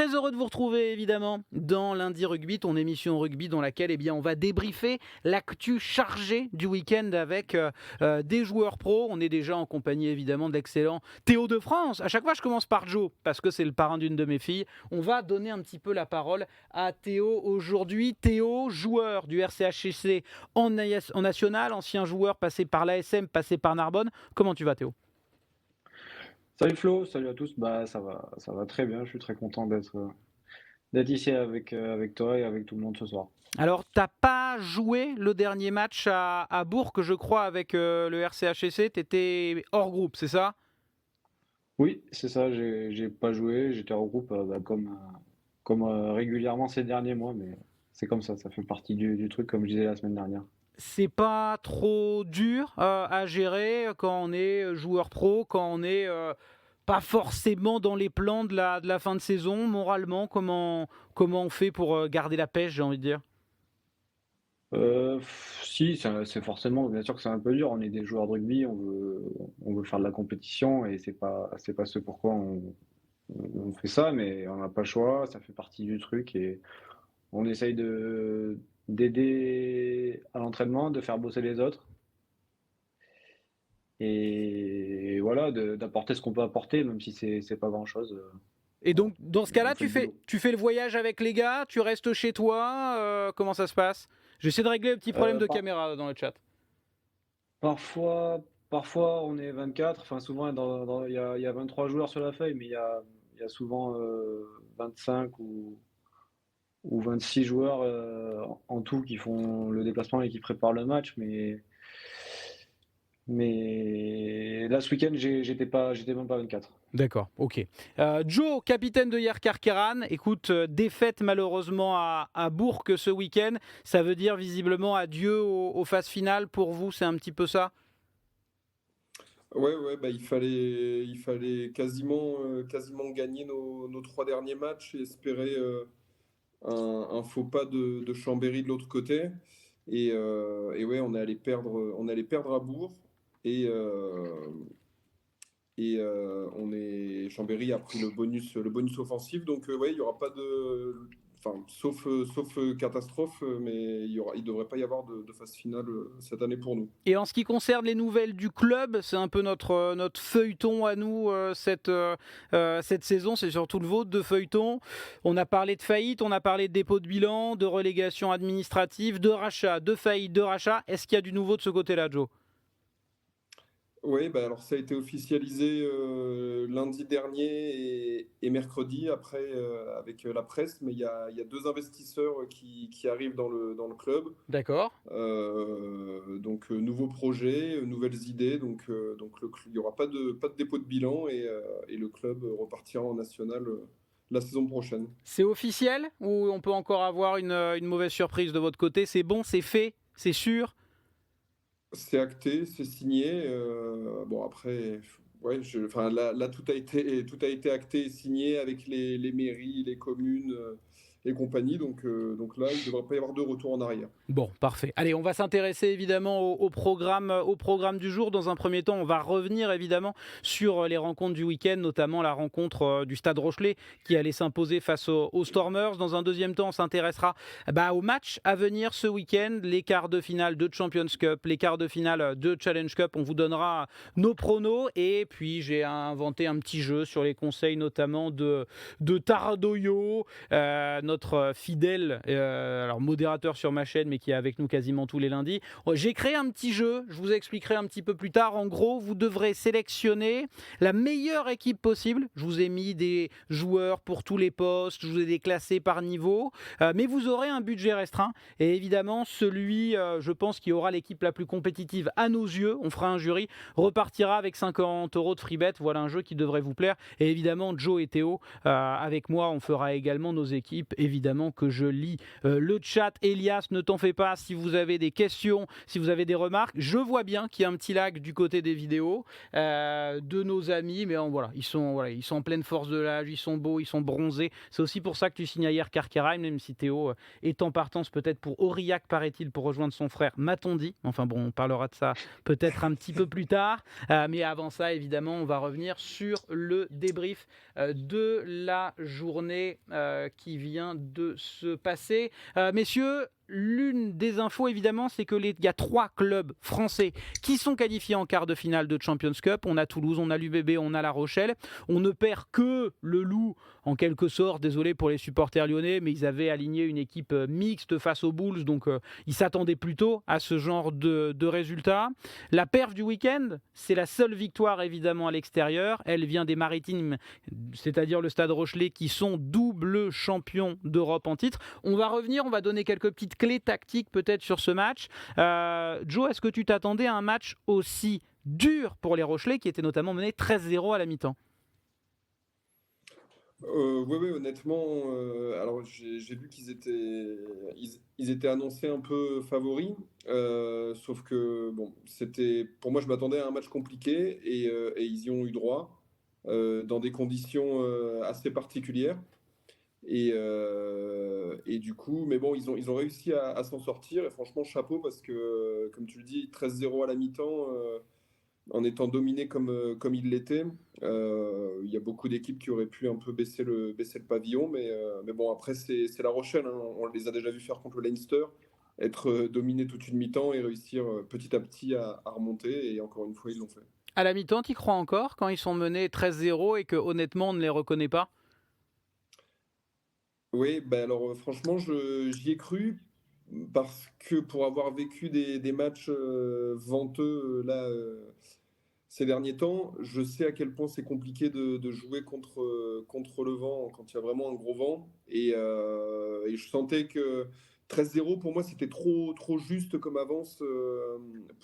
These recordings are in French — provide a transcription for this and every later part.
Très heureux de vous retrouver évidemment dans Lundi Rugby, ton émission rugby dans laquelle on va débriefer l'actu chargée du week-end avec des joueurs pros. On est déjà en compagnie évidemment de l'excellent Théo de France. À chaque fois je commence par Joe parce que c'est le parrain d'une de mes filles. On va donner un petit peu la parole à Théo aujourd'hui. Théo, joueur du RCHC en national, ancien joueur passé par l'ASM, passé par Narbonne. Comment tu vas Théo ? Salut Flo, salut à tous. Bah ça va très bien. Je suis très content d'être ici avec toi et avec tout le monde ce soir. Alors, t'as pas joué le dernier match à Bourg, je crois, avec le RCHC. T'étais hors groupe, c'est ça ? Oui, c'est ça. J'ai pas joué. J'étais en groupe comme régulièrement ces derniers mois, mais c'est comme ça. Ça fait partie du truc, comme je disais la semaine dernière. C'est pas trop dur à gérer quand on est joueur pro, quand on est pas forcément dans les plans de la fin de saison, moralement, comment on fait pour garder la pêche, j'ai envie de dire ? Si, c'est forcément, bien sûr que c'est un peu dur. On est des joueurs de rugby, on veut faire de la compétition et c'est pas ce pourquoi on fait ça, mais on n'a pas le choix. Ça fait partie du truc et on essaye d'aider à l'entraînement, de faire bosser les autres et voilà, d'apporter ce qu'on peut apporter, même si c'est pas grand-chose. Et donc, dans ce On cas-là, fait le boulot. tu fais le voyage avec les gars, tu restes chez toi, comment ça se passe ? J'essaie de régler le petit problème Euh, de par- caméra dans le chat. parfois, parfois, on est 24. Enfin, souvent, il y a 23 joueurs sur la feuille, mais il y a souvent 25 ou 26 joueurs en tout qui font le déplacement et qui préparent le match. Mais là, ce week-end, j'étais même pas 24. D'accord, ok. Joe, capitaine de Yerkar Keran, écoute, défaite malheureusement à Bourg ce week-end. Ça veut dire visiblement adieu aux phases finales. Pour vous, c'est un petit peu ça ? Ouais, bah, il fallait quasiment gagner nos trois derniers matchs et espérer un faux pas de Chambéry de l'autre côté. Et ouais, on allait perdre à Bourg. Et, euh, Chambéry a pris le bonus offensif. Donc, ouais, il y aura pas de. Enfin, sauf catastrophe, mais il devrait pas y avoir de phase finale cette année pour nous. Et en ce qui concerne les nouvelles du club, c'est un peu notre feuilleton à nous cette saison, c'est surtout le vôtre de feuilleton. On a parlé de faillite, on a parlé de dépôt de bilan, de relégation administrative, de rachat, de faillite, de rachat. Est-ce qu'il y a du nouveau de ce côté-là, Joe ? Oui, bah alors ça a été officialisé lundi dernier et mercredi après avec la presse, mais il y a deux investisseurs qui arrivent dans le club. D'accord. Donc nouveaux projets, nouvelles idées, il n'y aura pas de dépôt de bilan et le club repartira en national la saison prochaine. C'est officiel ou on peut encore avoir une mauvaise surprise de votre côté ? C'est bon, c'est fait, c'est sûr ? C'est acté, c'est signé. Bon après, ouais, enfin là tout a été acté et signé avec les mairies, les communes et compagnie. Donc là, il ne devrait pas y avoir de retour en arrière. Bon, parfait. Allez, on va s'intéresser évidemment au programme du jour. Dans un premier temps, on va revenir évidemment sur les rencontres du week-end, notamment la rencontre du Stade Rochelet qui allait s'imposer face aux Stormers. Dans un deuxième temps, on s'intéressera aux matchs à venir ce week-end, les quarts de finale de Champions Cup, les quarts de finale de Challenge Cup. On vous donnera nos pronos et puis j'ai inventé un petit jeu sur les conseils notamment de Taradoyo, notre fidèle alors modérateur sur ma chaîne mais qui est avec nous quasiment tous les lundis. J'ai créé un petit jeu, je vous expliquerai un petit peu plus tard. En gros, vous devrez sélectionner la meilleure équipe possible. Je vous ai mis des joueurs pour tous les postes, je vous ai déclassé par niveau, mais vous aurez un budget restreint et évidemment celui, je pense, qui aura l'équipe la plus compétitive à nos yeux, on fera un jury, repartira avec 50 € de free bet. Voilà un jeu qui devrait vous plaire et évidemment Joe et Théo avec moi on fera également nos équipes évidemment que je lis le chat. Elias, ne t'en fais pas, si vous avez des questions, si vous avez des remarques, je vois bien qu'il y a un petit lag du côté des vidéos de nos amis, mais voilà, ils sont en pleine force de l'âge, ils sont beaux, ils sont bronzés. C'est aussi pour ça que tu signes hier Karkereim, même si Théo est en partance peut-être pour Aurillac, paraît-il, pour rejoindre son frère, m'a-t-on dit. Enfin bon, on parlera de ça peut-être un petit peu plus tard. Mais avant ça, évidemment, on va revenir sur le débrief de la journée qui vient de se passer. Messieurs, l'une des infos, évidemment, c'est que il y a 3 clubs français qui sont qualifiés en quart de finale de Champions Cup. On a Toulouse, on a l'UBB, on a La Rochelle. On ne perd que le Loup, en quelque sorte. Désolé pour les supporters lyonnais, mais ils avaient aligné une équipe mixte face aux Bulls, donc ils s'attendaient plutôt à ce genre de résultat. La perf du week-end, c'est la seule victoire, évidemment, à l'extérieur. Elle vient des Maritimes, c'est-à-dire le Stade Rochelais, qui sont double champions d'Europe en titre. On va revenir, on va donner quelques petites clés tactiques peut-être sur ce match. Joe, est-ce que tu t'attendais à un match aussi dur pour les Rochelais, qui étaient notamment menés 13-0 à la mi-temps? Oui, honnêtement, alors j'ai vu ils étaient annoncés un peu favoris, sauf que bon, pour moi, je m'attendais à un match compliqué et ils y ont eu droit dans des conditions assez particulières. Et du coup, mais bon, ils ont réussi à s'en sortir et franchement, chapeau parce que, comme tu le dis, 13-0 à la mi-temps. En étant dominé comme il l'était. Il y a beaucoup d'équipes qui auraient pu un peu baisser le pavillon, mais bon, après, c'est La Rochelle, hein. On les a déjà vus faire contre le Leinster, être dominé toute une mi-temps et réussir petit à petit à remonter, et encore une fois, ils l'ont fait. À la mi-temps, tu y crois encore quand ils sont menés 13-0 et que honnêtement, on ne les reconnaît pas? Oui, ben alors franchement, j'y ai cru parce que pour avoir vécu des matchs venteux là ces derniers temps, je sais à quel point c'est compliqué de jouer contre le vent quand il y a vraiment un gros vent. Et je sentais que 13-0 pour moi c'était trop juste comme avance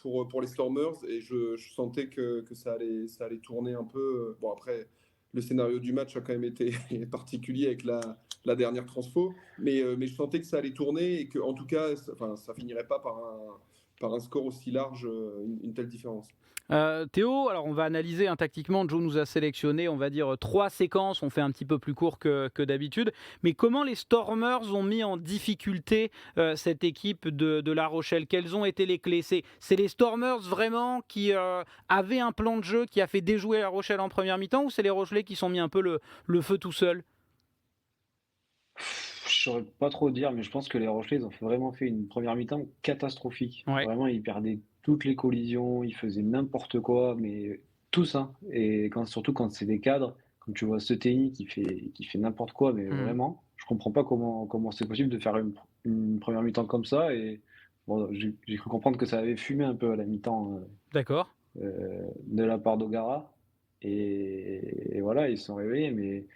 pour les Stormers, et je sentais que ça allait tourner un peu. Bon, après, le scénario du match a quand même été particulier avec la dernière transfo, mais je sentais que ça allait tourner et que, en tout cas, ça finirait pas par un score aussi large, une telle différence. Théo, alors on va analyser tactiquement. Joe nous a sélectionné, on va dire, 3 séquences. On fait un petit peu plus court que d'habitude. Mais comment les Stormers ont mis en difficulté cette équipe de La Rochelle? Quelles ont été les clés? C'est les Stormers vraiment qui avaient un plan de jeu qui a fait déjouer La Rochelle en première mi-temps, ou c'est les Rochelais qui sont mis un peu le feu tout seuls? Je saurais pas trop dire, mais je pense que les Rochelais, ils ont vraiment fait une première mi-temps catastrophique. Ouais. Vraiment, ils perdaient toutes les collisions, ils faisaient n'importe quoi, mais tous, hein. Et surtout quand c'est des cadres, comme tu vois Seteny qui fait n'importe quoi, mais Mhm. vraiment, je comprends pas comment c'est possible de faire une première mi-temps comme ça. Et bon, j'ai cru comprendre que ça avait fumé un peu à la mi-temps D'accord. de la part d'Ogara. Et voilà, ils se sont réveillés, mais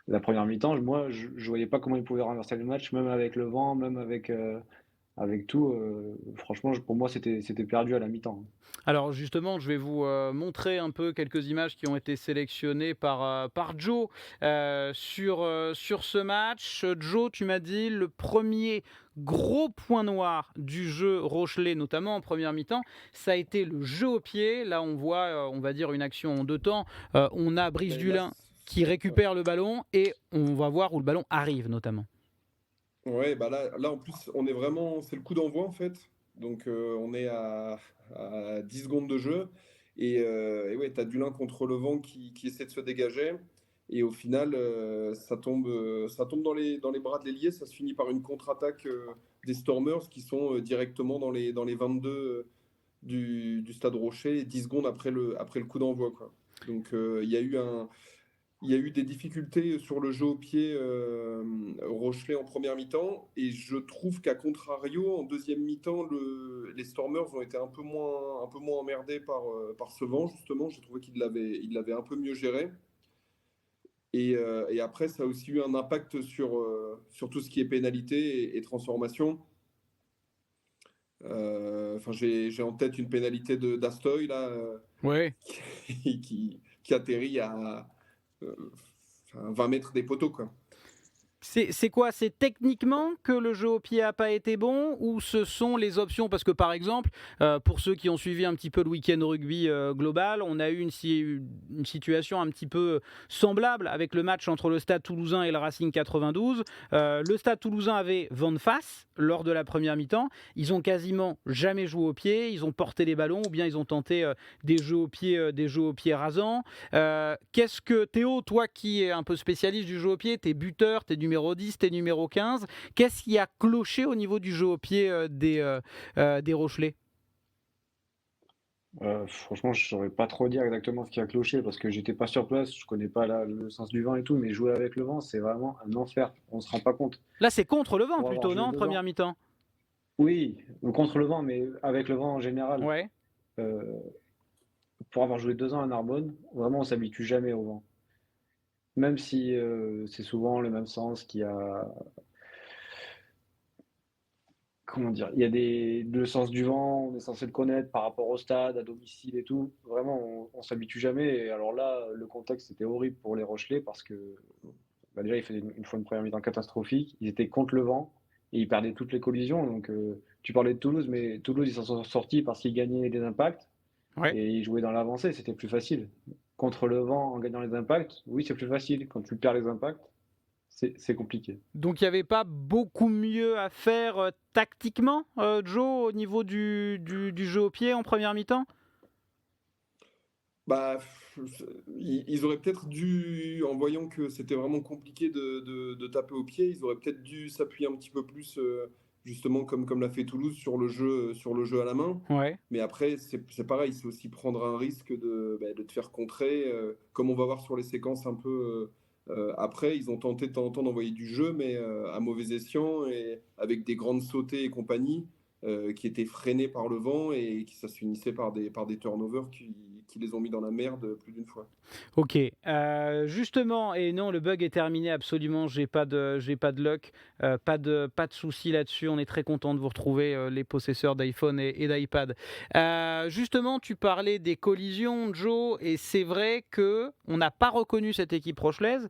la première mi-temps, moi, je voyais pas comment ils pouvaient renverser le match, même avec le vent, même avec tout. Franchement, pour moi, c'était perdu à la mi-temps. Alors justement, je vais vous montrer un peu quelques images qui ont été sélectionnées par Joe sur ce match. Joe, tu m'as dit le premier gros point noir du jeu Rochelet, notamment en première mi-temps, ça a été le jeu au pied. Là, on voit, on va dire, une action en 2 temps. On a Brice Mais là, Dulin qui ouais. récupère le ballon et on va voir où le ballon arrive notamment. Ouais, bah là, en plus, on est vraiment, c'est le coup d'envoi en fait. Donc, on est à 10 secondes de jeu. Et ouais, t'as Dulin contre le vent qui essaie de se dégager. Et au final, ça tombe dans les bras de l'ailier. Ça se finit par une contre-attaque des Stormers qui sont directement dans les 22 du Stade Rocher, 10 secondes après le coup d'envoi, quoi. Donc, il y a eu des difficultés sur le jeu au pied Rochelet en première mi-temps, et je trouve qu'à contrario, en deuxième mi-temps, les Stormers ont été un peu moins emmerdés par ce vent, justement. J'ai trouvé ils l'avaient un peu mieux géré. Et après, ça a aussi eu un impact sur tout ce qui est pénalité et transformation. Enfin, j'ai en tête une pénalité d'Astoy, là, Ouais. qui atterrit à 20 mètres des poteaux, quoi. C'est quoi? C'est techniquement que le jeu au pied a pas été bon ou ce sont les options? Parce que par exemple, pour ceux qui ont suivi un petit peu le week-end rugby global, on a eu une situation un petit peu semblable avec le match entre le Stade Toulousain et le Racing 92. Le Stade Toulousain avait vent de face lors de la première mi-temps. Ils ont quasiment jamais joué au pied. Ils ont porté les ballons ou bien ils ont tenté des jeux au pied rasants. Qu'est-ce que Théo, toi qui es un peu spécialiste du jeu au pied, t'es buteur, t'es numéro 10, t'es numéro 15, qu'est-ce qui a cloché au niveau du jeu au pied des Rochelais? Franchement, je saurais pas trop dire exactement ce qui a cloché parce que j'étais pas sur place, je connais pas le sens du vent et tout, mais jouer avec le vent, c'est vraiment un enfer. On se rend pas compte. Là, c'est contre le vent Pour avoir plutôt, joué non, dedans. première mi-temps? Oui, ou contre le vent, mais avec le vent en général. Ouais. euh, pour avoir joué 2 ans à Narbonne, vraiment, on s'habitue jamais au vent. Même si c'est souvent le même sens qu'il y a. Comment dire? Il y a le sens du vent, on est censé le connaître par rapport au stade, à domicile et tout. Vraiment, on s'habitue jamais. Et alors là, le contexte était horrible pour les Rochelais parce que bah déjà, ils faisaient une fois une première mi-temps catastrophique. Ils étaient contre le vent et ils perdaient toutes les collisions. Donc, tu parlais de Toulouse, mais Toulouse, ils s'en sont sortis parce qu'ils gagnaient des impacts Ouais. et ils jouaient dans l'avancée. C'était plus facile. Contre le vent, en gagnant les impacts, oui, c'est plus facile. Quand tu perds les impacts, c'est compliqué. Donc il n'y avait pas beaucoup mieux à faire tactiquement, Joe, au niveau du jeu au pied en première mi-temps? Bah, ils auraient peut-être dû, en voyant que c'était vraiment compliqué de taper au pied, ils auraient peut-être dû s'appuyer un petit peu plus, justement, comme l'a fait Toulouse, sur le jeu à la main. Ouais. Mais après, c'est pareil, c'est aussi prendre un risque de te faire contrer. Comme on va voir sur les séquences un peu après, ils ont tenté de temps en temps d'envoyer du jeu, mais à mauvais escient et avec des grandes sautées et compagnie qui étaient freinés par le vent et qui ça se finissait par des turnovers qui les ont mis dans la merde plus d'une fois. Ok, justement, et non, le bug est terminé absolument, j'ai pas de luck, pas de souci là-dessus, on est très content de vous retrouver, les possesseurs d'iPhone et d'iPad. Justement, tu parlais des collisions, Joe, et c'est vrai que on n'a pas reconnu cette équipe rochelaise,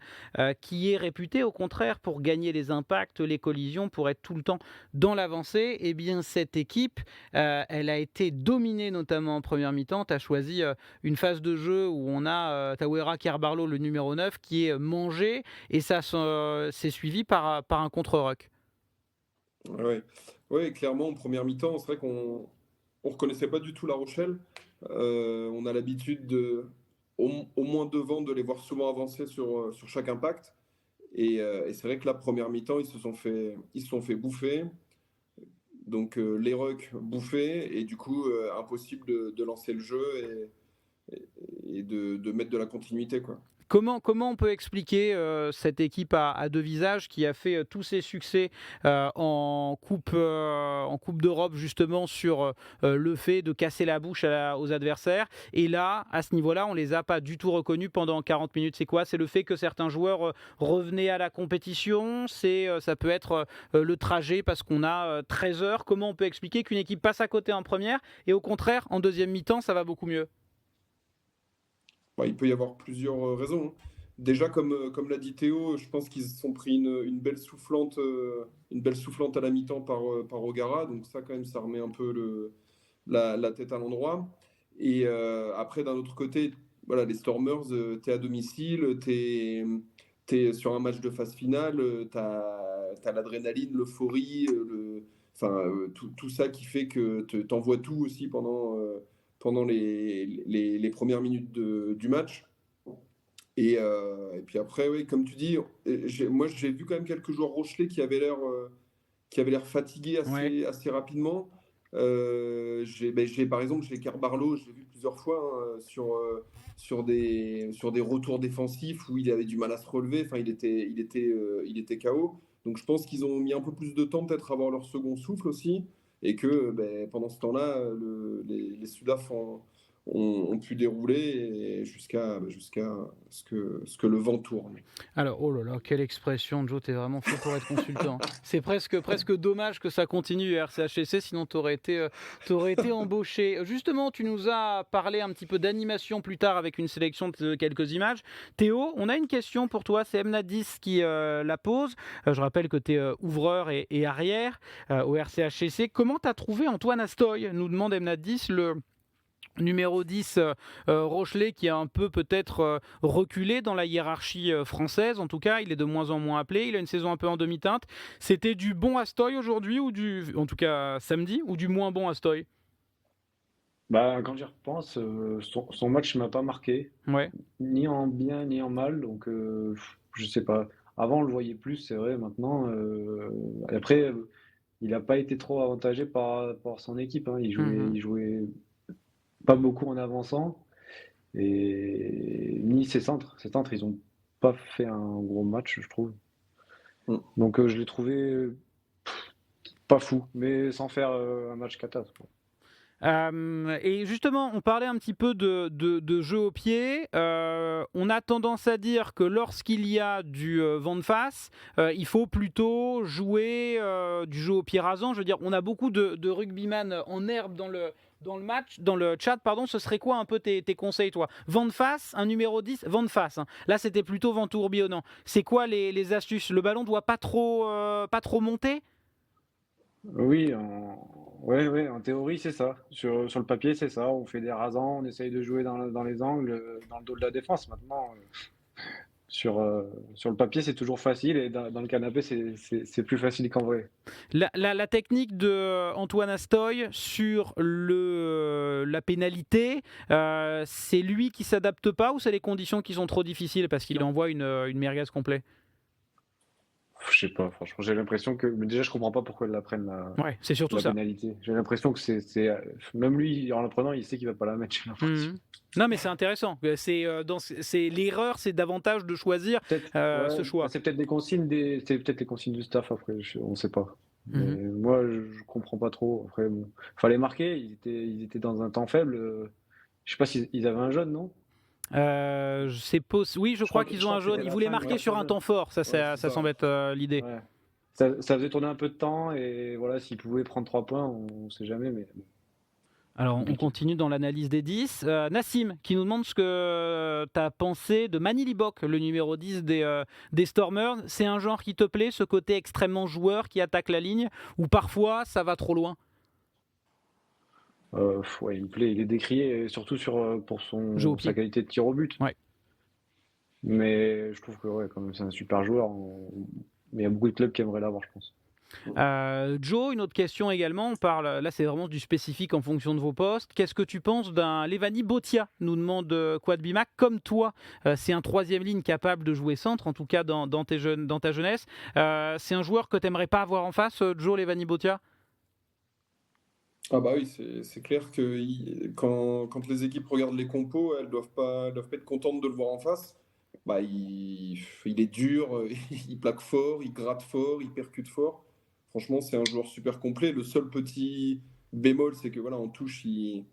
qui est réputée au contraire pour gagner les impacts, les collisions, pour être tout le temps dans l'avancée. Eh bien, cette équipe, elle a été dominée notamment en première mi-temps, tu as choisi une phase de jeu où on a Tawera Kerbarlo, le numéro 9, qui est mangé et ça c'est suivi par un contre-ruck. Ouais, ouais, clairement, en première mi-temps, c'est vrai on reconnaissait pas du tout La Rochelle. On a l'habitude au moins devant, de les voir souvent avancer sur chaque impact. Et c'est vrai que la première mi-temps, ils se sont fait bouffer. Donc les rucks bouffés et du coup impossible de lancer le jeu et de mettre de la continuité, quoi. Comment on peut expliquer cette équipe à deux visages qui a fait tous ses succès en Coupe d'Europe justement sur le fait de casser la bouche aux adversaires et là, à ce niveau-là, on les a pas du tout reconnus pendant 40 minutes. C'est quoi? C'est le fait que certains joueurs revenaient à la compétition? Ça peut être le trajet parce qu'on a 13 heures. Comment on peut expliquer qu'une équipe passe à côté en première et au contraire, en deuxième mi-temps, ça va beaucoup mieux? Bah, il peut y avoir plusieurs raisons, hein. Déjà, comme l'a dit Théo, je pense qu'ils se sont pris une belle soufflante à la mi-temps par Ogara. Donc ça, quand même, ça remet un peu la tête à l'endroit. Et après, d'un autre côté, voilà, les Stormers, t'es à domicile, t'es sur un match de phase finale, t'as l'adrénaline, l'euphorie, enfin, tout ça qui fait que t'envoies tout aussi pendant les premières minutes du match. Et puis après, oui, comme tu dis, moi j'ai vu quand même quelques joueurs Rochelais qui avaient l'air fatigués Ouais. assez rapidement. Par exemple, j'ai Carbarlo, je l'ai vu plusieurs fois hein, sur des retours défensifs où il avait du mal à se relever. Enfin, il était KO. Donc je pense qu'ils ont mis un peu plus de temps peut-être à avoir leur second souffle aussi. Et que pendant ce temps-là, les Sudaf ont pu dérouler et jusqu'à ce que le vent tourne. Alors, oh là là, quelle expression, Joe, t'es vraiment fait pour être consultant. C'est presque dommage que ça continue RCHC, sinon t'aurais été embauché. Justement, tu nous as parlé un petit peu d'animation plus tard avec une sélection de quelques images. Théo, on a une question pour toi, c'est Mnadis qui la pose. Je rappelle que tu es ouvreur et arrière au RCHC. Comment t'as trouvé Antoine Astoy, nous demande Mnadis, le numéro 10, Rochelet, qui a un peu peut-être reculé dans la hiérarchie française. En tout cas, il est de moins en moins appelé. Il a une saison un peu en demi-teinte. C'était du bon Astoy aujourd'hui, en tout cas samedi, ou du moins bon Astoy? Bah, quand j'y repense, son match m'a pas marqué, Ouais. ni en bien ni en mal, donc je sais pas. Avant, on le voyait plus, c'est vrai. Maintenant, après, il n'a pas été trop avantagé par son équipe, hein. Mhm. Il jouait pas beaucoup en avançant, et ni ses centres, ils ont pas fait un gros match, je trouve. Mm. Donc je l'ai trouvé pas fou, mais sans faire un match cata, quoi. Et justement, on parlait un petit peu de jeu au pied. On a tendance à dire que lorsqu'il y a du vent de face, il faut plutôt jouer du jeu au pied rasant. Je veux dire, on a beaucoup de rugbyman en herbe dans le chat, pardon. Ce serait quoi un peu tes conseils, toi? Vent de face, un numéro 10, vent de face, hein. Là, c'était plutôt vent tourbillonnant. C'est quoi les astuces? Le ballon doit pas trop monter? Oui, ouais, ouais, en théorie, c'est ça. Sur le papier, c'est ça. On fait des rasants, on essaye de jouer dans les angles, dans le dos de la défense. Maintenant, sur le papier, c'est toujours facile, et dans le canapé, c'est plus facile qu'en vrai. La technique de Antoine Astoy sur la pénalité, c'est lui qui s'adapte pas, ou c'est les conditions qui sont trop difficiles parce qu'il envoie une merguez complète? Je sais pas, franchement, j'ai l'impression que, mais déjà, je comprends pas pourquoi ils la prennent, Ouais, c'est surtout la ça. pénalité. J'ai l'impression que même lui, en la prenant, il sait qu'il va pas la mettre, j'ai l'impression. Mhm. Non, mais c'est intéressant. C'est l'erreur, c'est davantage de choisir Peut-être, ouais, ce bah, choix. c'est peut-être les consignes du staff après, on sait pas. Mais Mhm. moi, je comprends pas trop. Après, bon, fallait marquer, ils étaient dans un temps faible. Je sais pas s'ils ils avaient un jaune, non? Oui, je crois Je qu'ils ont crois un que jaune. c'était Ils la voulaient fin du marquer Ouais, sur un carton jaune. temps fort. ouais, c'est Ça ça. semble être l'idée. Ouais. Ça faisait tourner un peu de temps, et voilà, s'ils pouvaient prendre 3 points, on sait jamais, mais bon, Alors, on compliqué. continue dans l'analyse des 10. Nassim, qui nous demande ce que tu as pensé de Manny Libok, le numéro 10 des Stormers. C'est un genre qui te plaît, ce côté extrêmement joueur qui attaque la ligne, ou parfois ça va trop loin? Ouais, il me plaît, il est décrié, surtout pour Jeu au sa pied. qualité de tir au but. Ouais. Mais je trouve que, ouais, quand même, c'est un super joueur. Mais il y a beaucoup de clubs qui aimeraient l'avoir, je pense. Joe, une autre question également. On parle, là c'est vraiment du spécifique en fonction de vos postes. Qu'est-ce que tu penses d'un Levani Botia? Nous demande Quad Bimac. Comme toi, c'est un troisième ligne capable de jouer centre, en tout cas dans ta jeunesse. C'est un joueur que tu n'aimerais pas avoir en face, Joe Levani Botia? Ah bah oui, c'est clair que quand les équipes regardent les compos, elles doivent pas être contentes de le voir en face. Bah, il est dur, il plaque fort, il gratte fort, il percute fort. Franchement, c'est un joueur super complet. Le seul petit bémol, c'est que voilà, en touche, il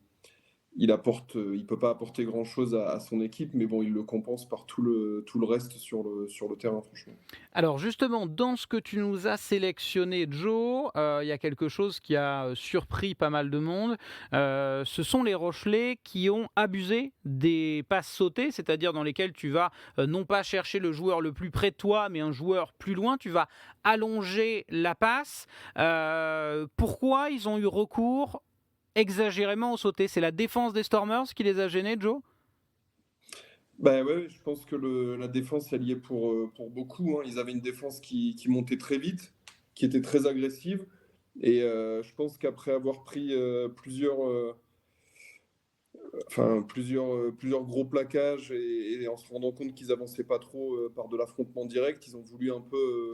peut pas apporter grand-chose à son équipe, mais bon, il le compense par tout le reste sur le terrain, franchement. Alors justement, dans ce que tu nous as sélectionné, Joe, il y a quelque chose qui a surpris pas mal de monde. Ce sont les Rochelais qui ont abusé des passes sautées, c'est-à-dire dans lesquelles tu vas non pas chercher le joueur le plus près de toi, mais un joueur plus loin. Tu vas allonger la passe. Pourquoi ils ont eu recours exagérément au sauté? C'est la défense des Stormers qui les a gênés, Joe? Bah ouais, je pense que la défense, elle y est pour beaucoup, hein. Ils avaient une défense qui montait très vite, qui était très agressive. Et je pense qu'après avoir pris plusieurs gros plaquages et en se rendant compte qu'ils avançaient pas trop par de l'affrontement direct, ils ont voulu un peu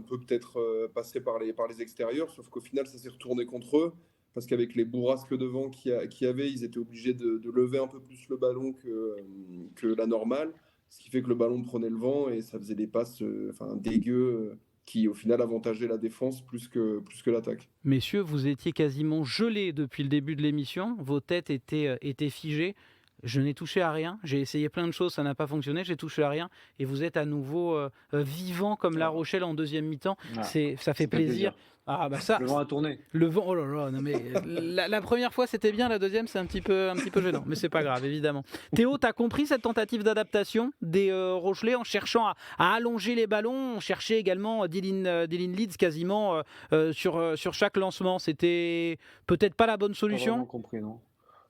peut-être passer par les extérieurs, sauf qu'au final, ça s'est retourné contre eux, parce qu'avec les bourrasques de vent qu'il y avait, ils étaient obligés de lever un peu plus le ballon que la normale, ce qui fait que le ballon prenait le vent et ça faisait des passes dégueu qui au final avantageait la défense plus que l'attaque. Messieurs, vous étiez quasiment gelés depuis le début de l'émission. Vos têtes étaient figées. Je n'ai touché à rien. J'ai essayé plein de choses, ça n'a pas fonctionné. J'ai touché à rien. Et vous êtes à nouveau vivant comme La Rochelle en deuxième mi-temps. Ah, Ça fait plaisir. Ah bah ça, Le vent a tourné. le vent. Oh là là, non mais la première fois c'était bien, la deuxième c'est un petit peu gênant, mais c'est pas grave évidemment. Théo, t'as compris cette tentative d'adaptation des Rochelais en cherchant à allonger les ballons, on cherchait également Dylan Leeds quasiment sur chaque lancement. C'était peut-être pas la bonne Pas vraiment solution. compris, non.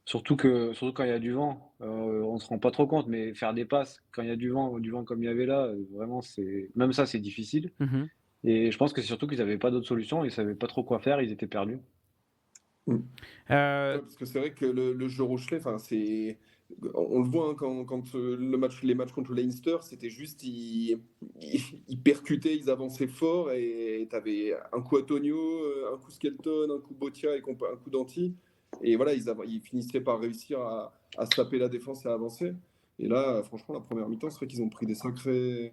Surtout quand il y a du vent, on se rend pas trop compte, mais faire des passes quand il y a du vent comme il y avait là, vraiment même ça c'est difficile. Mhm. Et je pense que c'est surtout qu'ils n'avaient pas d'autre solution, ils savaient pas trop quoi faire, ils étaient perdus. Euh, Ouais, parce que c'est vrai que le jeu Rochelet, enfin, on le voit hein, quand les matchs contre le Leinster, c'était juste ils percutaient, ils avançaient fort et t'avais un coup Antonio, un coup Skelton, un coup Botia et un coup Danti. Et voilà, ils finissaient par réussir à se taper la défense et à avancer. Et là, franchement, la première mi-temps, c'est vrai qu'ils ont pris des sacrés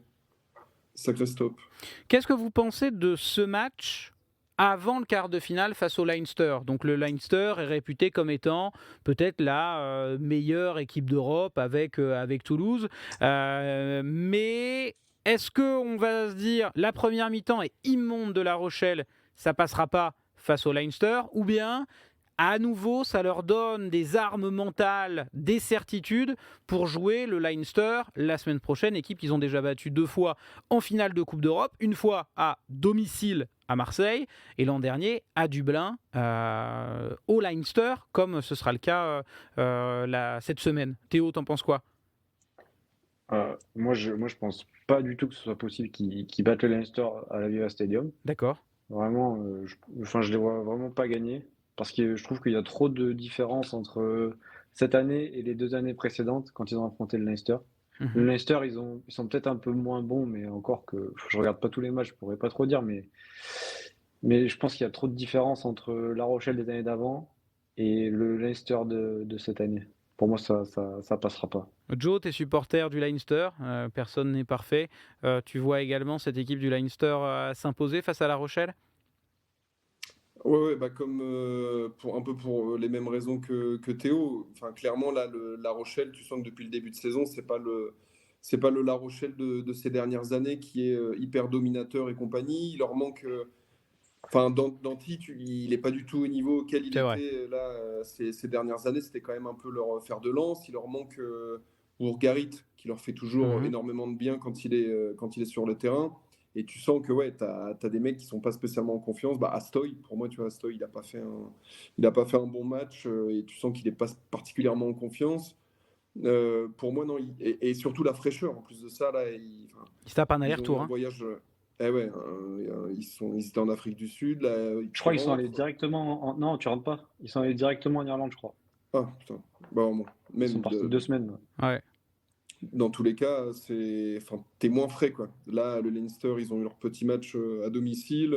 stops. Qu'est-ce que vous pensez de ce match avant le quart de finale face au Leinster? Donc le Leinster est réputé comme étant peut-être la meilleure équipe d'Europe avec Toulouse. Mais est-ce qu'on va se dire la première mi-temps est immonde de La Rochelle, ça passera pas face au Leinster? Ou bien à nouveau, ça leur donne des armes mentales, des certitudes pour jouer le Leinster la semaine prochaine, équipe qu'ils ont déjà battue 2 fois en finale de Coupe d'Europe, une fois à domicile à Marseille et l'an dernier à Dublin au Leinster, comme ce sera le cas cette semaine. Théo, t'en penses quoi? Moi, je pense pas du tout que ce soit possible qu'ils battent le Leinster à la Viva Stadium. D'accord. Vraiment, je les vois vraiment pas gagner parce que je trouve qu'il y a trop de différence entre cette année et les 2 années précédentes quand ils ont affronté le Leinster. Le Mhm. Leinster, ils sont peut-être un peu moins bons, mais encore que je regarde pas tous les matchs, je pourrais pas trop dire, mais je pense qu'il y a trop de différence entre La Rochelle des années d'avant et le Leinster de cette année. Pour moi, ça passera pas. Joe, t'es supporter du Leinster, personne n'est parfait. Tu vois également cette équipe du Leinster s'imposer face à La Rochelle? Ouais, bah comme un peu pour les mêmes raisons que Théo. Enfin, clairement, là, La Rochelle, tu sens que depuis le début de saison, c'est pas le La Rochelle de ces dernières années qui est hyper dominateur et compagnie. Il leur manque. Enfin, Danti, il est pas du tout au niveau auquel il C'est vrai. était là ces dernières années. C'était quand même un peu leur fer de lance. Il leur manque Bourgarit, qui leur fait toujours Mhm. énormément de bien quand il est sur le terrain. Et tu sens que ouais, tu as des mecs qui sont pas spécialement en confiance. Bah, Astoy, pour moi, tu vois, Astoy, il a pas fait un bon match et tu sens qu'il est pas particulièrement en confiance. Pour moi, non. Et surtout la fraîcheur. En plus de ça, là, enfin, Il se tape un ils ont eu aller-retour, un hein. voyage. Eh ouais, ils étaient en Afrique du Sud, là, Je qui crois qu'ils sont allés rentrent. directement Non, tu rentres pas. Ils sont allés directement en Irlande, je crois. Ah, putain. Bah, bon, Ils sont même partis 2 semaines. Ouais. dans tous les cas, enfin, t'es moins frais, quoi. Là, le Leinster, ils ont eu leur petit match à domicile.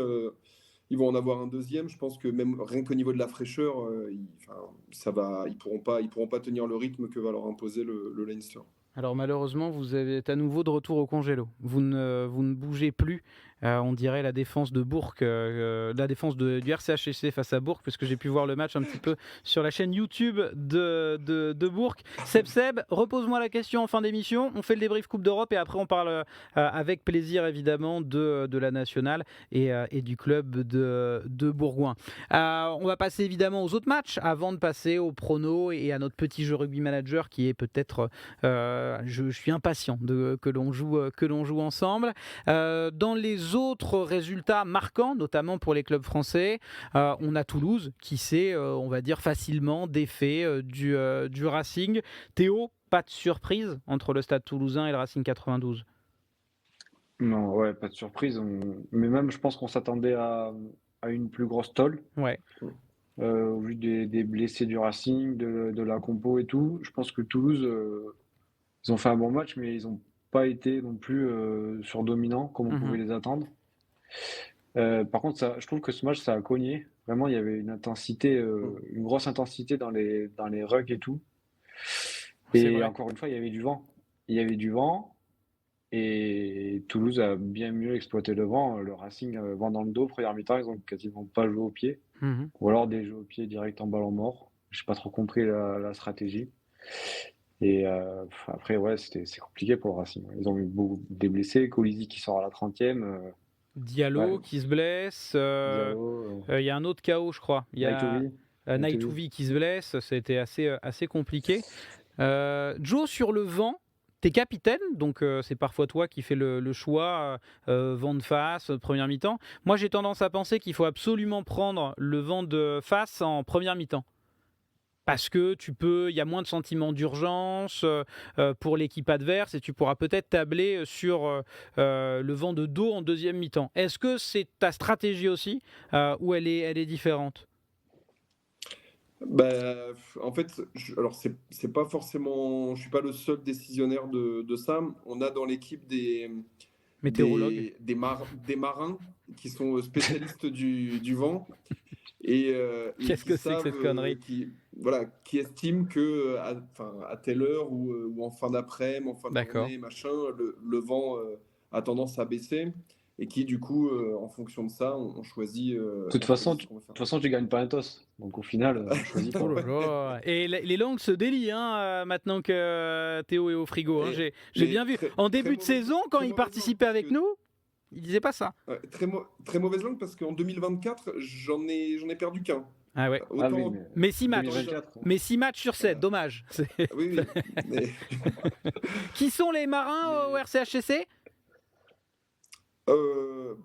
Ils vont en avoir un deuxième. Je pense que même rien qu'au niveau de la fraîcheur, enfin, ils pourront pas tenir le rythme que va leur imposer le Leinster. Alors malheureusement, vous êtes à nouveau de retour au congélo. Vous ne bougez plus. On dirait la défense de Bourg, la défense du RCHC face à Bourg, puisque j'ai pu voir le match un petit peu sur la chaîne YouTube de Bourg. Seb, repose-moi la question en fin d'émission. On fait le débrief Coupe d'Europe et après on parle avec plaisir évidemment de la nationale et du club de Bourgoin. On va passer évidemment aux autres matchs avant de passer au prono et à notre petit jeu rugby manager qui est peut-être je suis impatient que l'on joue ensemble. Dans les autres résultats marquants, notamment pour les clubs français, on a Toulouse qui s'est, on va dire, facilement défait du Racing. Théo, pas de surprise entre le Stade Toulousain et le Racing 92? Non, ouais, pas de surprise. Mais même, je pense qu'on s'attendait à une plus grosse tôle, Ouais. au vu des blessés du Racing, de la compo et tout. Je pense que Toulouse, ils ont fait un bon match, mais ils n'ont pas été non plus surdominants comme on Mhm. pouvait les attendre. Par contre, je trouve que ce match, ça a cogné. Vraiment, il y avait une intensité, une grosse intensité dans les rucks et tout. C'est Et vrai. encore une fois, il y avait du vent. Il y avait du vent. Et Toulouse a bien mieux exploité le vent. Le Racing, vent dans le dos, première mi-temps, ils ont quasiment pas joué au pied. Mhm. Ou alors des jeux au pied direct en ballon mort. J'ai pas trop compris la stratégie. Et après, ouais, c'est compliqué pour le Racing. Ils ont eu beaucoup des blessés. Colisi qui sort à la 30e. Ouais, Diallo qui se blesse. Diallo, Il y a un autre KO, je crois. Il y a Naitovi. Naitovi qui se blesse. C'était assez compliqué. Joe, sur le vent, t'es capitaine, donc c'est parfois toi qui fais le choix, vent de face, première mi-temps. Moi, j'ai tendance à penser qu'il faut absolument prendre le vent de face en première mi-temps. Parce que il y a moins de sentiment d'urgence pour l'équipe adverse et tu pourras peut-être tabler sur le vent de dos en deuxième mi-temps. Est-ce que c'est ta stratégie aussi ou elle est différente? Bah, en fait, alors c'est pas forcément, je suis pas le seul décisionnaire de ça. On a dans l'équipe Météorologue. des marins qui sont spécialistes du vent et Qu'est-ce qui que c'est que savent, cette connerie? qui estiment que à telle heure ou en fin d'après-midi, en fin de D'accord. journée, machin, le vent a tendance à baisser et qui du coup, en fonction de ça, on choisit, De toute on façon, choisit ce tu, de qu'on va faire. toute façon, tu gagnes pas un toss. Donc au final, on choisit Oh pas. là là. Et les langues se délient maintenant que Théo est au frigo. Hein. Et- J'ai mais bien vu. En très début de mauvaise, saison, quand très il mauvaise langue participait parce avec que nous, il disait pas ça. ouais, très mauvaise langue parce qu'en 2024, j'en ai perdu qu'un. Ah ouais. Ah oui, Autant, Mais 6 matchs. autant les 2024. Mais 6 matchs sur 7, voilà. dommage. Oui, oui, mais, Qui sont les marins au mais RCHCC?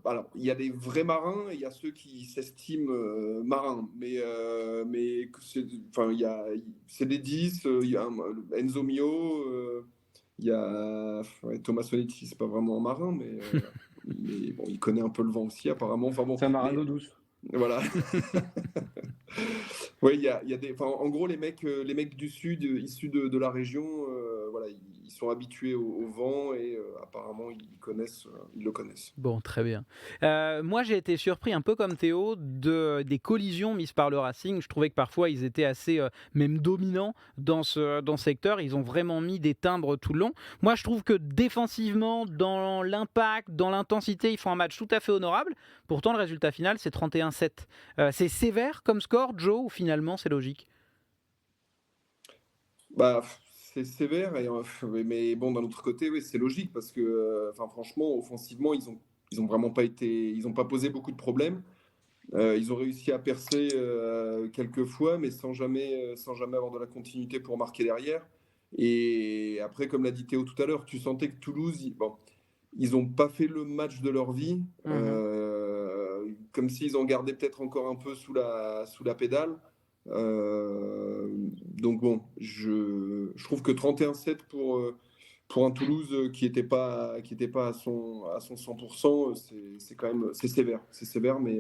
alors il y a des vrais marins et il y a ceux qui s'estiment marins, mais enfin c'est des 10, il y a Enzo Mio, il y a ouais, Thomas Sonetti, c'est pas vraiment un marin, mais bon, il connaît un peu le vent aussi apparemment. Enfin bon, C'est un marin mais d'eau douce. voilà. Oui, il y a des, enfin, en gros, les mecs du sud, issus de la région, voilà, ils sont habitués au vent et apparemment ils le connaissent. Bon, très bien. Moi, j'ai été surpris, un peu comme Théo, des collisions mises par le Racing. Je trouvais que parfois, ils étaient assez même dominants dans ce secteur. Ils ont vraiment mis des timbres tout le long. Moi, je trouve que défensivement, dans l'impact, dans l'intensité, ils font un match tout à fait honorable. Pourtant, le résultat final, c'est 31-7. C'est sévère comme score, Joe, ou finalement, c'est logique? Bah, c'est sévère, mais bon, d'un autre côté, oui, c'est logique parce que, enfin, franchement, offensivement, ils ont vraiment pas été, ils ont pas posé beaucoup de problèmes. Ils ont réussi à percer quelques fois, mais sans jamais avoir de la continuité pour marquer derrière. Et après, comme l'a dit Théo tout à l'heure, tu sentais que Toulouse, bon, ils n'ont pas fait le match de leur vie, Mhm. comme s'ils en gardaient peut-être encore un peu sous la pédale. Donc bon, je trouve que 31-7 pour un Toulouse qui était pas à son 100%, c'est quand même c'est sévère. C'est sévère, mais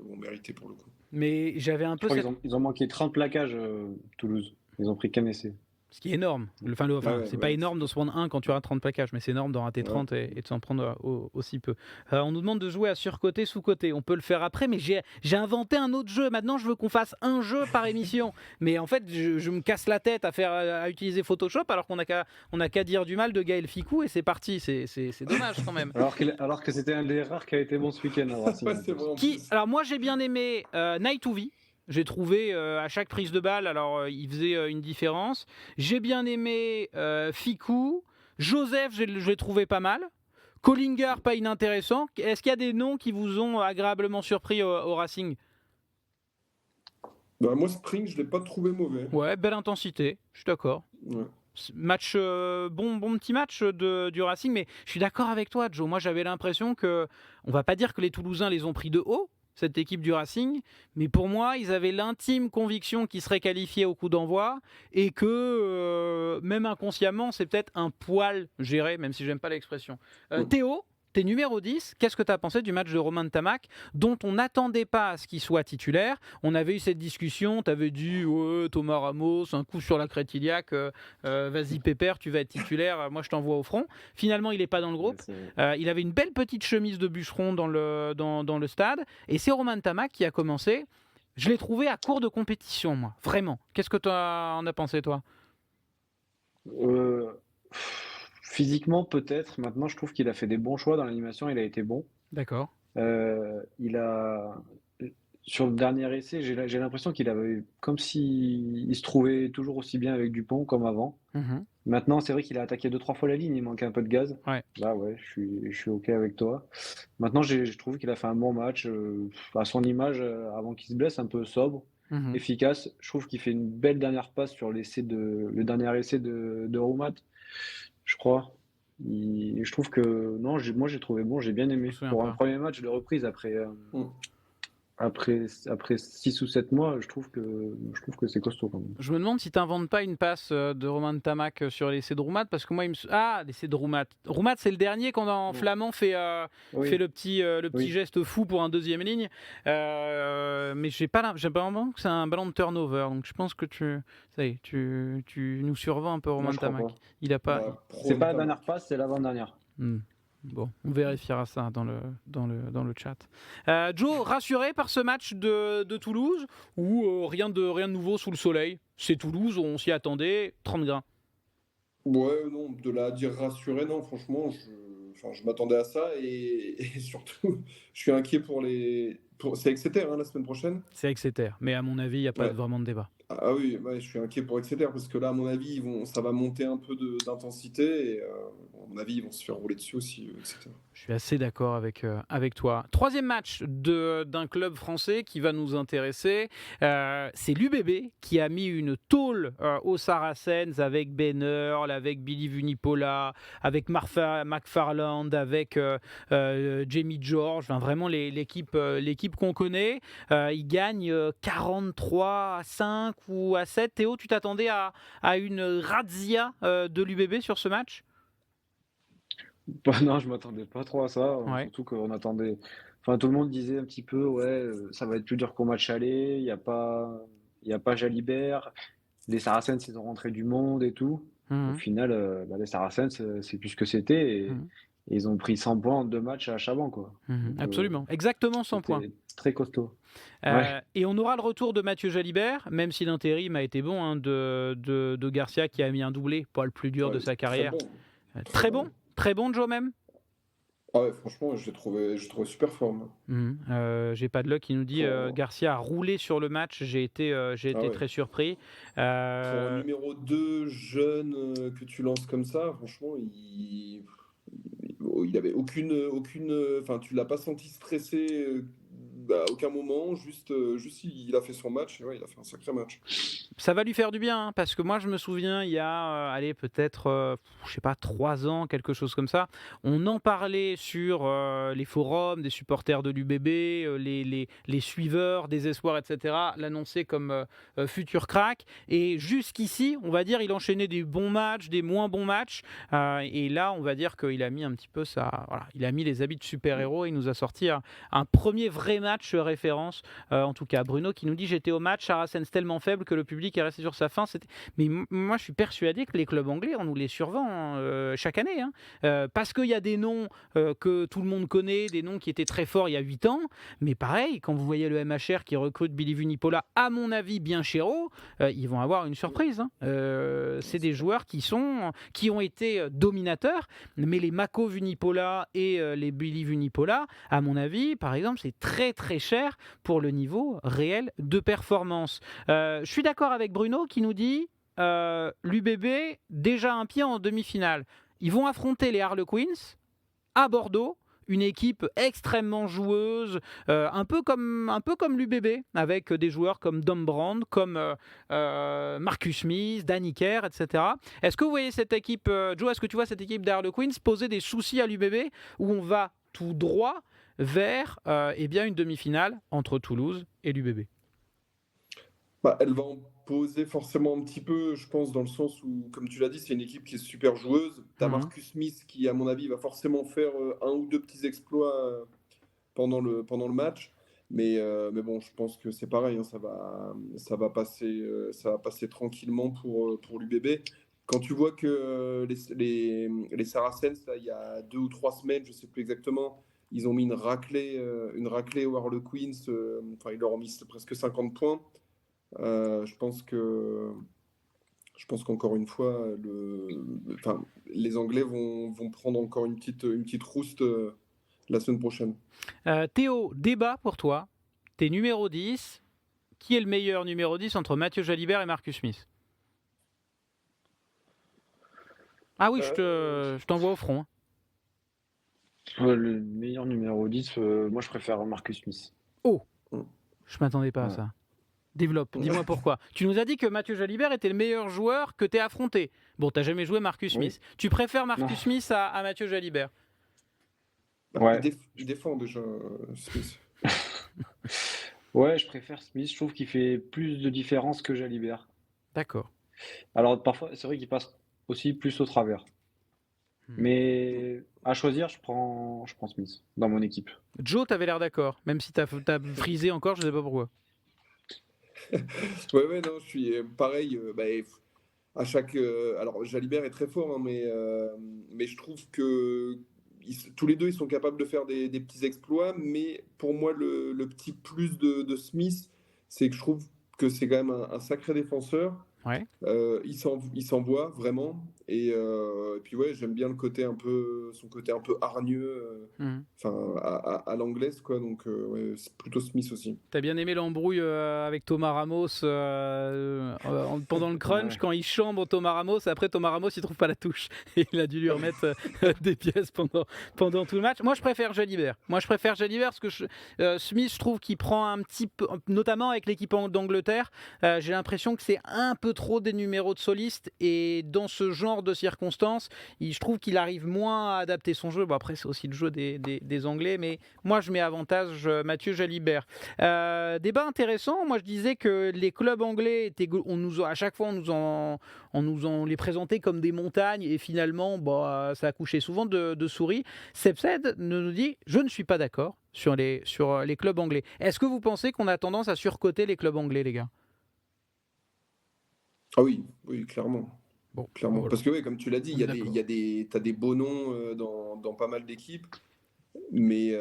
bon, mérité pour le coup. Mais j'avais un Je peu crois cette... qu'ils ont manqué 30 plaquages, Toulouse. Ils ont pris qu'un essai. Ce qui est énorme. Ouais, C'est pas ouais, énorme de se prendre un quand tu rates 30 plaquages, mais c'est énorme d'en rater ouais. 30 et de s'en prendre aussi peu. On nous demande de jouer à surcoté, sous-côté. On peut le faire après, mais j'ai inventé un autre jeu. Maintenant, je veux qu'on fasse un jeu par émission. Mais en fait, je me casse la tête à utiliser Photoshop alors qu'on n'a qu'à dire du mal de Gaël Ficou et c'est parti. C'est dommage quand même. Alors que c'était un des rares qui a été bon ce week-end à Racing. Ouais, c'est vrai en Qui, plus. alors moi j'ai bien aimé Naitovi. J'ai trouvé à chaque prise de balle, alors il faisait une différence. J'ai bien aimé Ficou. Joseph, je l'ai trouvé pas mal. Collinger, pas inintéressant. Est-ce qu'il y a des noms qui vous ont agréablement surpris au Racing? Bah, moi, Spring, je l'ai pas trouvé mauvais. Ouais, belle intensité, je suis d'accord. Ouais. Match bon petit match du Racing, mais je suis d'accord avec toi, Joe. Moi, j'avais l'impression que, on va pas dire que les Toulousains les ont pris de haut, cette équipe du Racing, mais pour moi, ils avaient l'intime conviction qu'ils seraient qualifiés au coup d'envoi et que même inconsciemment, c'est peut-être un poil géré, même si j'aime pas l'expression. Théo, t'es numéro 10, qu'est-ce que tu as pensé du match de Romain Ntamak, dont on n'attendait pas à ce qu'il soit titulaire? On avait eu cette discussion, tu avais dit ouais, Thomas Ramos, un coup sur la crête iliaque, vas-y Pépère, tu vas être titulaire, moi je t'envoie au front. Finalement, il n'est pas dans le groupe. Il avait une belle petite chemise de bûcheron dans le stade, et c'est Romain Ntamak qui a commencé. Je l'ai trouvé à court de compétition, moi, vraiment. Qu'est-ce que tu en as pensé, toi? Euh, Physiquement, peut-être. Maintenant, je trouve qu'il a fait des bons choix dans l'animation, il a été bon. D'accord. Il a sur le dernier essai, j'ai l'impression qu'il avait comme s'il se trouvait toujours aussi bien avec Dupont comme avant. Mmh. Maintenant, c'est vrai qu'il a attaqué 2-3 fois la ligne, il manquait un peu de gaz. Ouais. Là, ouais, je suis OK avec toi. Maintenant, je trouve qu'il a fait un bon match, à son image, avant qu'il se blesse, un peu sobre, Mmh. efficace. Je trouve qu'il fait une belle dernière passe sur le dernier essai de Roumat, je crois. Je trouve que non, moi j'ai trouvé bon, j'ai bien Je me aimé. souviens Pour un pas. premier match de reprise après, Mm. après 6 ou 7 mois, je trouve que c'est costaud quand même. Je me demande si tu n'inventes pas une passe de Romain Tamac sur l'essai de Roumat, parce que moi, ah, l'essai de Roumat. Roumat, c'est le dernier quand en Mm. Flamand fait Oui, le petit oui. geste fou pour un deuxième ligne. Mais j'ai pas l'impression que c'est un ballon de turnover. Donc je pense que ça y est, tu nous survends un peu Non, Romain je crois Tamac. pas. Il a pas. Bah, C'est prône pas la ta dernière marque. passe, c'est l'avant-dernière. Hmm. Bon, on vérifiera ça dans le chat. Joe, rassuré par ce match de Toulouse ou rien de nouveau sous le soleil? C'est Toulouse, on s'y attendait, 30 grains. Ouais, non, de là à dire rassuré, non, franchement, enfin, je m'attendais à ça et surtout, je suis inquiet c'est Exeter, hein, la semaine prochaine. C'est Exeter, mais à mon avis, il n'y a pas Ouais. vraiment de débat. Ah oui, ouais, je suis inquiet pour Exeter parce que là, à mon avis, ça va monter un peu d'intensité et à mon avis, ils vont se faire rouler dessus aussi, Exeter. Je suis assez d'accord avec toi. Troisième match d'un club français qui va nous intéresser. C'est l'UBB qui a mis une tôle aux Saracens avec Ben Earl, avec Billy Vunipola, avec McFarland, avec Jamie George. Enfin, vraiment l'équipe qu'on connaît. Ils gagnent 43-5 ou à 7. Théo, tu t'attendais à une razzia de l'UBB sur ce match? Bah non, je m'attendais pas trop à ça, Ouais. surtout qu'on attendait enfin tout le monde disait un petit peu: «Ouais, ça va être plus dur qu'au match aller, il y a pas Jalibert, les Saracens, ils ont rentré du monde et tout». Au Mhm. final, bah, les Saracens, c'est plus ce que c'était et Mhm. ils ont pris 100 points en 2 matchs à Chaban, quoi. Mhm. Donc Absolument. Exactement 100 points. c'était très costaud. Ouais, Et on aura le retour de Mathieu Jalibert, même si l'intérim a été bon, hein, de Garcia qui a mis un doublé, pas le plus dur Ouais, de sa très carrière. bon, très Très bon. bon, très bon Joe même. Ah ouais, franchement, j'ai trouvé super forme. J'ai pas de luck qui nous dit Pour, Garcia a roulé sur le match, j'ai ah été ouais. très surpris. Pour un Euh, numéro 2 jeune que tu lances comme ça, franchement, il avait enfin, tu l'as pas senti stressé à aucun moment, juste il a fait son match et ouais, il a fait un sacré match. Ça va lui faire du bien, hein, parce que moi je me souviens il y a, allez peut-être, je sais pas 3 ans, quelque chose comme ça, on en parlait sur les forums des supporters de l'UBB, les suiveurs des espoirs, etc. L'annoncer comme futur crack. Et jusqu'ici, on va dire, il enchaînait des bons matchs, des moins bons matchs. Et là, on va dire qu'il a mis un petit peu voilà, il a mis les habits de super-héros. Il nous a sorti un premier vrai match référence. En tout cas, Bruno qui nous dit j'étais au match, Saracens tellement faible que le public est resté sur sa faim. Mais moi, je suis persuadé que les clubs anglais, on nous les survend chaque année. Hein. Parce qu'il y a des noms que tout le monde connaît, des noms qui étaient très forts il y a 8 ans. Mais pareil, quand vous voyez le MHR qui recrute Billy Vunipola, à mon avis, bien chéro, ils vont avoir une surprise. Hein. C'est des joueurs qui ont été dominateurs, mais les Mako Vunipola et les Billy Vunipola, à mon avis, par exemple, c'est très très cher pour le niveau réel de performance. Je suis d'accord avec Bruno qui nous dit l'UBB déjà un pied en demi-finale. Ils vont affronter les Harlequins à Bordeaux, une équipe extrêmement joueuse, un peu comme l'UBB, avec des joueurs comme Dom Brand, comme Marcus Smith, Danny Kerr, etc. Est-ce que vous voyez cette équipe, Joe, est-ce que tu vois cette équipe des Harlequins poser des soucis à l'UBB où on va tout droit vers eh bien une demi-finale entre Toulouse et l'UBB? Bah, elle va en poser forcément un petit peu, je pense, dans le sens où, comme tu l'as dit, c'est une équipe qui est super joueuse. Tu as Mhm. Marcus Smith qui, à mon avis, va forcément faire un ou deux petits exploits pendant le match. Mais bon, je pense que c'est pareil, hein, ça va passer tranquillement pour l'UBB. Quand tu vois que les Saracens, là, il y a 2 ou 3 semaines, je ne sais plus exactement, ils ont mis une raclée aux Harlequins, enfin, ils leur ont mis presque 50 points. Je pense que Je pense qu'encore une fois, enfin, les Anglais vont prendre encore une petite rouste la semaine prochaine. Théo, débat pour toi. T'es numéro 10. Qui est le meilleur numéro 10 entre Mathieu Jalibert et Marcus Smith? Ah oui, je t'envoie au front. Le meilleur numéro 10, moi je préfère Marcus Smith. Oh, Mm. je m'attendais pas à Ouais. ça. Développe, dis-moi pourquoi. Tu nous as dit que Mathieu Jalibert était le meilleur joueur que t'aies affronté. Bon, t'as jamais joué Marcus Oui. Smith. Tu préfères Marcus Non. Smith à Mathieu Jalibert? Ouais. Il défend déjà, Smith. Ouais, je préfère Smith. Je trouve qu'il fait plus de différence que Jalibert. D'accord. Alors parfois, c'est vrai qu'il passe aussi plus au travers. Mais à choisir, je prends Smith dans mon équipe. Joe, t'avais l'air d'accord, même si t'as frisé encore, je sais pas pourquoi. Ouais, non, je suis pareil. À chaque. Alors, Jalibert est très fort, hein, mais je trouve que tous les deux, ils sont capables de faire des petits exploits. Mais pour moi, le petit plus de Smith, c'est que je trouve que c'est quand même un sacré défenseur. Ouais. Il s'envoie vraiment. Et puis, ouais, j'aime bien son côté un peu hargneux, enfin, à l'anglaise, quoi. Donc, ouais, c'est plutôt Smith aussi. T'as bien aimé l'embrouille avec Thomas Ramos pendant le crunch, Ouais. quand il chambre Thomas Ramos, après Thomas Ramos il trouve pas la touche et il a dû lui remettre des pièces pendant tout le match. Moi je préfère Jalibert. Parce que Smith, je trouve qu'il prend un petit peu, notamment avec l'équipe d'Angleterre, j'ai l'impression que c'est un peu trop des numéros de soliste, et dans ce genre de circonstances, je trouve qu'il arrive moins à adapter son jeu. Bon, après c'est aussi le jeu des Anglais, mais moi je mets avantage Mathieu Jalibert. Débat intéressant. Moi, je disais que les clubs anglais à chaque fois, on nous les présentait comme des montagnes, et finalement, ça accouchait souvent de souris. Sepsed nous dit: je ne suis pas d'accord sur les clubs anglais. Est-ce que vous pensez qu'on a tendance à surcoter les clubs anglais, les gars? Ah oui, clairement. Bon, Clairement. voilà. Parce que, ouais, comme tu l'as dit, On est d'accord. t'as des beaux noms dans pas mal d'équipes. Mais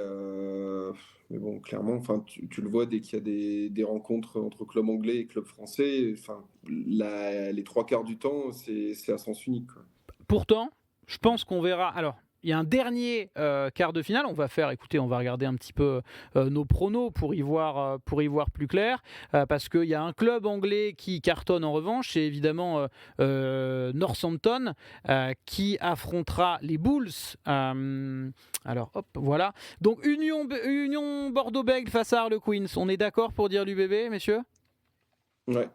bon, clairement, enfin, tu le vois dès qu'il y a des rencontres entre clubs anglais et clubs français, enfin, les trois quarts du temps, c'est à sens unique, quoi. Pourtant, je pense qu'on verra. Alors, il y a un dernier quart de finale. On va regarder un petit peu nos pronos pour y voir plus clair. Parce qu'il y a un club anglais qui cartonne en revanche, c'est évidemment Northampton qui affrontera les Bulls. Alors, hop, voilà. Donc, Union Bordeaux-Bègles face à Harlequins. On est d'accord pour dire l'UBB, messieurs? Ouais.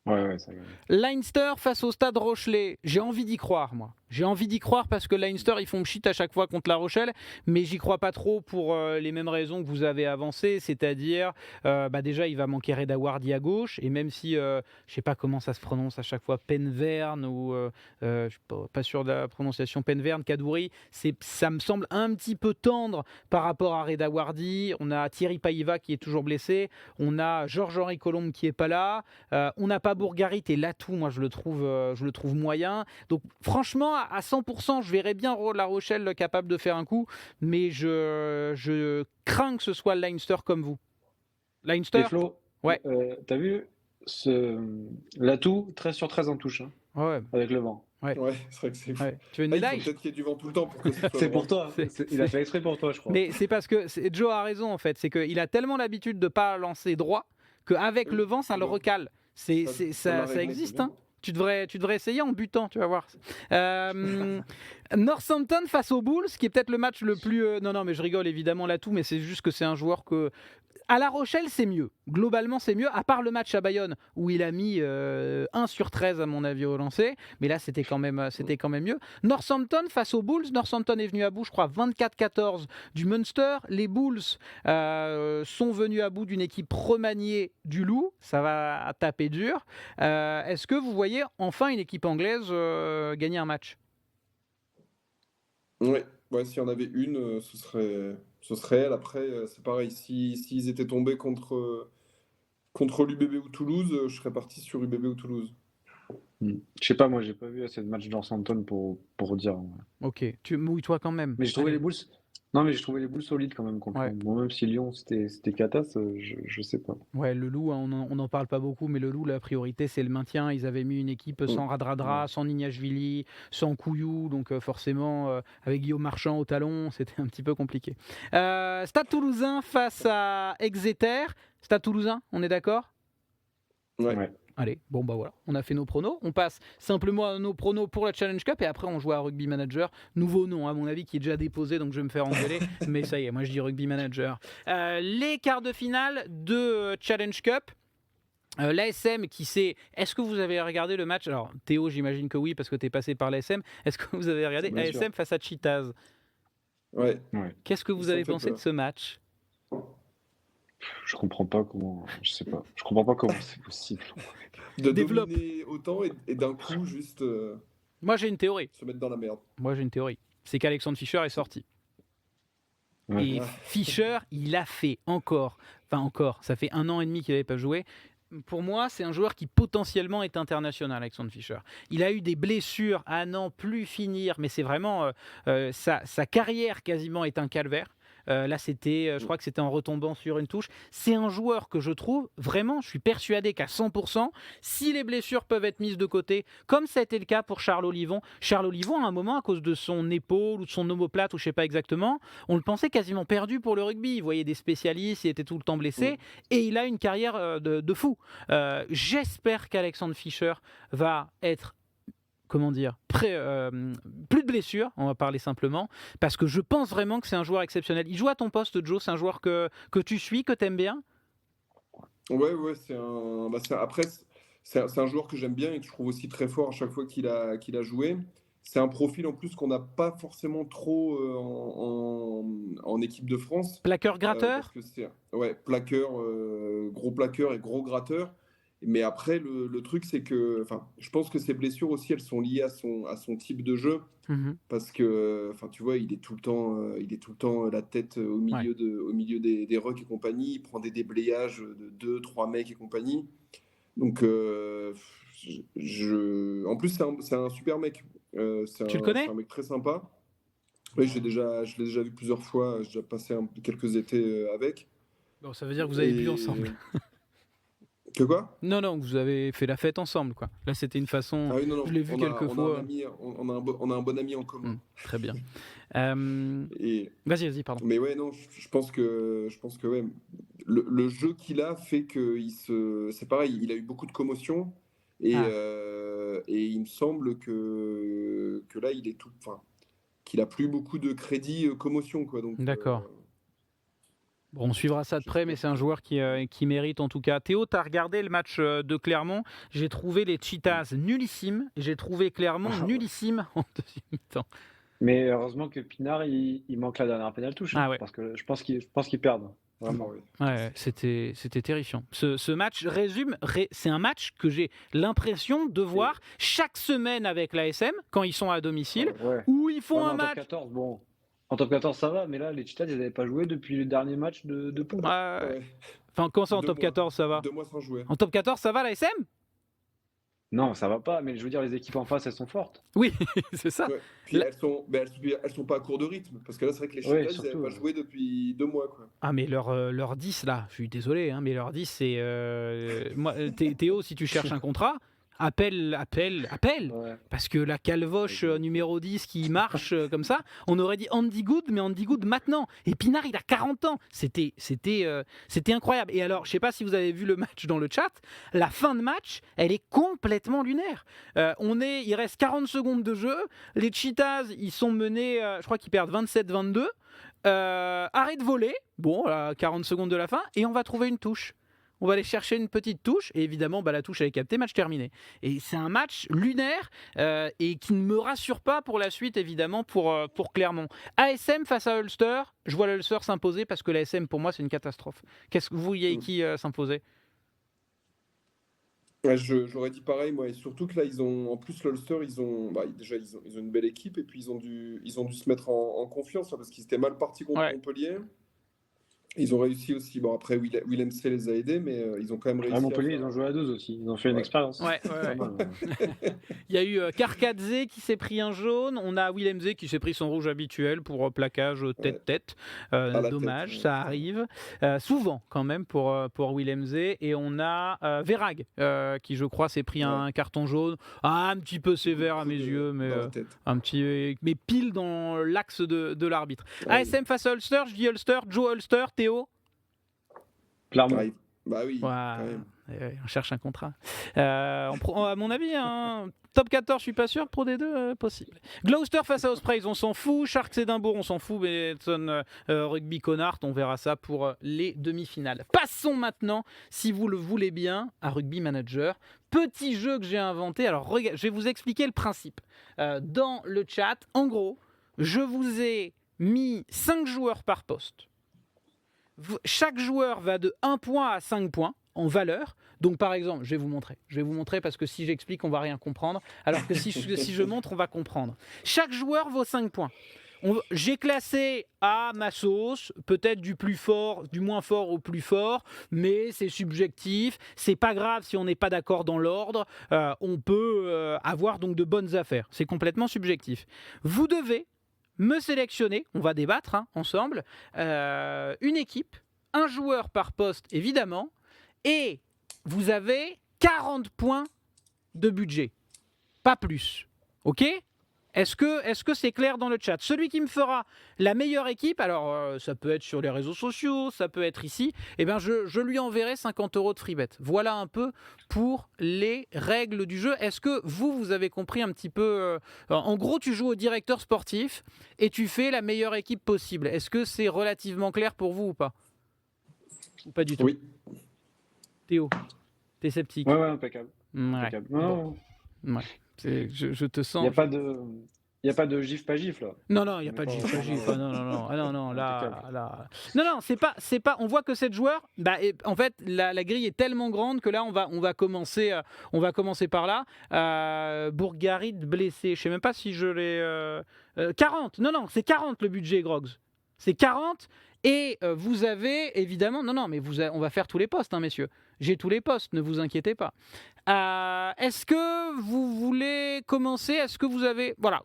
Ouais, ça gagne. Leinster face au Stade Rochelais. J'ai envie d'y croire, moi. J'ai envie d'y croire parce que Leinster, ils font pchit à chaque fois contre La Rochelle, mais j'y crois pas trop pour les mêmes raisons que vous avez avancées, c'est-à-dire, déjà, il va manquer Reda Wardy à gauche, et même si, je sais pas comment ça se prononce à chaque fois, Penverne, ou je suis pas sûr de la prononciation, Penverne, Kadouri, ça me semble un petit peu tendre par rapport à Reda Wardy. On a Thierry Paiva qui est toujours blessé, on a Georges-Henri Colombe qui est pas là, on n'a pas Bourgarit, et Latou, moi je le trouve moyen. Donc franchement, à 100%, je verrais bien La Rochelle capable de faire un coup, mais je crains que ce soit Leinster comme vous. Leinster. Et Flo, Ouais. t'as vu l'atout 13 sur 13 en touche, hein, Ouais. avec le vent. Ouais. Ouais, c'est vrai que c'est fou. Ouais. Tu veux une Ah, il faut médaille? peut-être qu'il y ait du vent tout le temps pour que ce soit C'est droit. pour toi. Il a fait exprès pour toi, je crois. Mais c'est parce que Joe a raison, en fait. C'est qu'il a tellement l'habitude de pas lancer droit qu'avec le vent, ça le recale. Ça Ça existe, hein. Tu devrais essayer en butant, tu vas voir. Northampton face aux Bulls, qui est peut-être le match le plus... Non, mais je rigole évidemment là tout, mais c'est juste que c'est un joueur que... À La Rochelle, c'est mieux. Globalement, c'est mieux, à part le match à Bayonne, où il a mis 1 sur 13, à mon avis, au lancer. Mais là, c'était quand même mieux. Northampton face aux Bulls. Northampton est venu à bout, je crois, 24-14 du Munster. Les Bulls sont venus à bout d'une équipe remaniée du Loup. Ça va taper dur. Est-ce que vous voyez enfin une équipe anglaise gagner un match? Ouais, s'il y en avait une, ce serait elle. Après, c'est pareil, s'ils étaient tombés contre l'UBB ou Toulouse, je serais parti sur UBB ou Toulouse. Je sais pas, moi j'ai pas vu assez de matchs de Northampton pour dire. Ok, tu mouilles-toi quand même. Mais j'ai trouvé Allez. les Bulls. Non, mais j'ai trouvé les Boules solides quand même contre Ouais. Lyon. Bon, même si Lyon c'était catasse, je sais pas. Ouais, le Loup, hein, on n'en parle pas beaucoup, mais le Loup, la priorité, c'est le maintien. Ils avaient mis une équipe sans Radradra, Ouais. sans Nignashvili, sans Couillou, donc forcément, avec Guillaume Marchand au talon, c'était un petit peu compliqué. Stade Toulousain face à Exeter. Stade Toulousain, on est d'accord? Ouais. Ouais. Allez, bon bah voilà, on a fait nos pronos. On passe simplement à nos pronos pour la Challenge Cup et après on joue à Rugby Manager. Nouveau nom, à mon avis, qui est déjà déposé, donc je vais me faire engueuler. Mais ça y est, moi je dis Rugby Manager. Les quarts de finale de Challenge Cup. L'ASM qui sait. Est-ce que vous avez regardé le match? Alors Théo, j'imagine que oui, parce que tu es passé par l'ASM. Est-ce que vous avez regardé Bien sûr. ASM face à Cheetahs? Ouais. Ouais. Qu'est-ce que vous Ils avez sont fait pensé de peur. ce match? Je comprends pas comment. Je sais pas. Je comprends pas comment c'est possible. De Développe. dominer autant et d'un coup, juste Moi j'ai une théorie. se mettre dans la merde. C'est qu'Alexandre Fischer est sorti. Ouais. Et Ah. Fischer, il a fait encore, ça fait 1 an et demi qu'il n'avait pas joué. Pour moi, c'est un joueur qui potentiellement est international, Alexandre Fischer. Il a eu des blessures à n'en plus finir, mais c'est vraiment sa carrière quasiment est un calvaire. Là, je crois que c'était en retombant sur une touche. C'est un joueur que je trouve vraiment, je suis persuadé qu'à 100%, si les blessures peuvent être mises de côté, comme ça a été le cas pour Charles Olivon. Charles Olivon, à un moment, à cause de son épaule ou de son omoplate, ou je ne sais pas exactement, on le pensait quasiment perdu pour le rugby. Il voyait des spécialistes, il était tout le temps blessé, et il a une carrière de fou. J'espère qu'Alexandre Fischer va être plus de blessures, on va parler simplement, parce que je pense vraiment que c'est un joueur exceptionnel. Il joue à ton poste, Joe, c'est un joueur que tu suis, que tu aimes bien? Ouais, c'est un. Après, c'est un joueur que j'aime bien et que je trouve aussi très fort à chaque fois qu'il a joué. C'est un profil en plus qu'on n'a pas forcément trop en équipe de France. Plaqueur Parce gratteur? que c'est plaqueur, gros plaqueur et gros gratteur. Mais après, le truc, c'est que je pense que ses blessures aussi, elles sont liées à son type de jeu. Mhm. Parce que, tu vois, il est tout le temps la tête au Ouais. milieu des rucks et compagnie. Il prend des déblayages de 2, 3 mecs et compagnie. Donc, en plus, c'est un super mec. C'est Tu le c'est connais? un mec très sympa. Oui, je l'ai déjà vu plusieurs fois. J'ai déjà passé quelques étés avec. Bon, ça veut dire que vous avez bu Et. ensemble. Que quoi? Non, vous avez fait la fête ensemble, quoi. Là, c'était une façon. Ah oui, non, Je non. l'ai vu quelques On a un fois. ami, on a un bon ami en commun. Très bien. Euh, Et, Vas-y, pardon. mais ouais, non, je pense que ouais, le jeu qu'il a fait que c'est pareil, il a eu beaucoup de commotion Ah, et il me semble que là, qu'il a plus beaucoup de crédit commotion, quoi. Donc, d'accord. Bon, on suivra ça de je sais près, pas mais c'est un trop. joueur qui mérite en tout cas. Théo, tu as regardé le match de Clermont. J'ai trouvé les Cheetahs nullissimes. J'ai trouvé Clermont Ah, ouais. nullissime en deuxième mi-temps. Mais heureusement que Pinard, il manque la dernière pénale touche, Ah ouais, parce que je pense qu'ils perdent. Ah Vraiment. ouais. ouais, c'était terrifiant. Ce match c'est un match que j'ai l'impression de voir chaque semaine avec l'ASM quand ils sont à domicile, Ouais. où ils font Ouais, mais un en top match. 14, bon. En top 14, ça va, mais là, les Cheetahs, ils n'avaient pas joué depuis le dernier match de poule. Ouais. Ouais. Enfin, comment ça en Deux top mois. 14 ça va? 2 mois sans jouer. En top 14 ça va l'ASM? Non, ça va pas, mais je veux dire, les équipes en face, elles sont fortes. Oui, c'est ça. Ouais. Puis Là- elles sont pas à court de rythme. Parce que là, c'est vrai que les Ouais, Cheetahs, ils n'avaient surtout. pas joué depuis 2 mois, quoi. Ah mais leur 10 là, je suis désolé, hein, mais leur 10 c'est... moi, Théo, si tu cherches un contrat, appelle. Ouais. Parce que la calvoche numéro 10 qui marche comme ça, on aurait dit Andy Good, mais Andy Good maintenant. Et Pinard, il a 40 ans. C'était incroyable. Et alors, je sais pas si vous avez vu le match dans le chat, la fin de match, elle est complètement lunaire. Il reste 40 secondes de jeu. Les Cheetahs, ils sont menés, je crois qu'ils perdent 27-22. Arrêt de voler, bon, à 40 secondes de la fin, et on va trouver une touche. On va aller chercher une petite touche, et évidemment, la touche elle est captée, match terminé. Et c'est un match lunaire et qui ne me rassure pas pour la suite, évidemment, pour Clermont. ASM face à Ulster, je vois l'Ulster s'imposer parce que l'ASM, pour moi, c'est une catastrophe. Qu'est-ce que vous voyez qui s'imposer? Ouais, j'aurais dit pareil, moi. Et surtout que là, en plus, l'Ulster, déjà, ils ont une belle équipe. Et puis, ils ont dû se mettre en confiance, hein, parce qu'ils étaient mal partis contre Ouais. Montpellier. Ils ont réussi aussi. Bon, après, Willem C les a aidés, mais ils ont quand même réussi À Montpellier, à ils faire. ont joué à 12 aussi. Ils ont fait une Ouais. expérience. Ouais, C'est pas mal. Il y a eu Karkadze qui s'est pris un jaune. On a Willem Z qui s'est pris son rouge habituel pour plaquage tête-tête. À la Dommage, tête, ouais. ça arrive. Souvent, quand même, pour Willem Z. Et on a Verhaeghe qui, je crois, s'est pris un carton jaune. Un petit peu sévère à mes yeux, mais Dans la tête. un petit, mais pile dans l'axe de l'arbitre. Ah, ASM face à Ulster, je dis Ulster, Joe Ulster, Théo. Clairement. oui. Bah oui, Ouais, quand même. on cherche un contrat. À mon avis, top 14, je suis pas sûr. Pro D2, possible. Gloucester face à Ospreys, on s'en fout. Sharks Édimbourg, on s'en fout. Benetton Rugby Connacht, on verra ça pour les demi-finales. Passons maintenant, si vous le voulez bien, à Rugby Manager. Petit jeu que j'ai inventé. Alors, je vais vous expliquer le principe. Dans le chat, en gros, je vous ai mis 5 joueurs par poste. Chaque joueur va de 1 point à 5 points en valeur. Donc par exemple, je vais vous montrer parce que si j'explique, on va rien comprendre. Alors que si je montre, on va comprendre. Chaque joueur vaut 5 points. J'ai classé à ma sauce, peut-être du moins fort au plus fort, mais c'est subjectif. C'est pas grave si on n'est pas d'accord dans l'ordre. On peut avoir donc de bonnes affaires. C'est complètement subjectif. Vous devez me sélectionner, on va débattre ensemble, une équipe, un joueur par poste évidemment, et vous avez 40 points de budget, pas plus. Ok ? Est-ce que c'est clair dans le chat ? Celui qui me fera la meilleure équipe, alors ça peut être sur les réseaux sociaux, ça peut être ici, eh ben je lui enverrai 50 € de free bet. Voilà un peu pour les règles du jeu. Est-ce que vous avez compris un petit peu en gros, tu joues au directeur sportif et tu fais la meilleure équipe possible. Est-ce que c'est relativement clair pour vous ou pas ? Ou pas du tout ? Oui. Théo, t'es sceptique ? Ouais, impeccable. Ouais. Impeccable. Bon. Ouais. Je te sens. Il n'y a pas de gif, pas gif là. Non, il n'y a pas de gif, gif. Non, là. Non, c'est pas. On voit que cette joueur, en fait, la grille est tellement grande que là, on va commencer par là. Bourgarid blessé. Je sais même pas si je l'ai. 40. Non, c'est 40 le budget, Grogs. C'est 40. Et vous avez évidemment. Non, mais on va faire tous les postes, messieurs. J'ai tous les postes, ne vous inquiétez pas. Est-ce que vous voulez commencer ? Est-ce que vous avez... Voilà.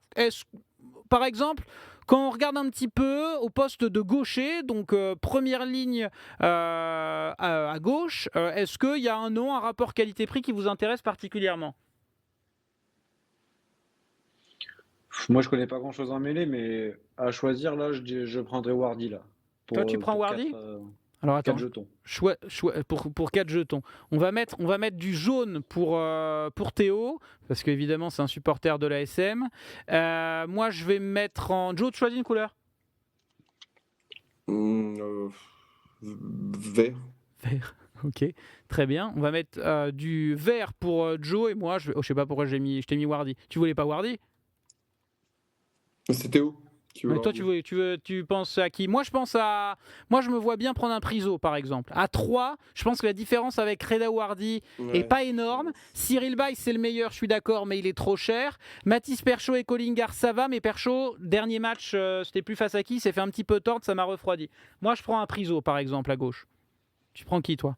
Par exemple, quand on regarde un petit peu au poste de gaucher, donc première ligne à gauche, est-ce qu'il y a un nom, un rapport qualité-prix qui vous intéresse particulièrement ? Moi, je connais pas grand-chose en mêlée, mais à choisir, là, je prendrais Wardy, là. Toi, tu prends Wardy ? Alors attends, 4 jetons. Pour 4 jetons. On va mettre du jaune pour Théo, parce qu'évidemment c'est un supporter de l'ASM. Moi je vais mettre en... Joe, tu choisis une couleur ? Vert. Vert, ok, très bien. On va mettre du vert pour Joe et moi, je sais pas pourquoi je t'ai mis Wardy. Tu voulais pas Wardy ? C'est Théo. Mais toi, tu penses à qui ? Moi, je me vois bien prendre un Priso, par exemple. À 3, je pense que la différence avec Reda Wardy est pas énorme. Cyril Bay, c'est le meilleur, je suis d'accord, mais il est trop cher. Mathis Perchaud et Collingar, ça va, mais Perchaud, dernier match, c'était plus face à qui ? Il s'est fait un petit peu tordre, ça m'a refroidi. Moi, je prends un Priso, par exemple, à gauche. Tu prends qui, toi ?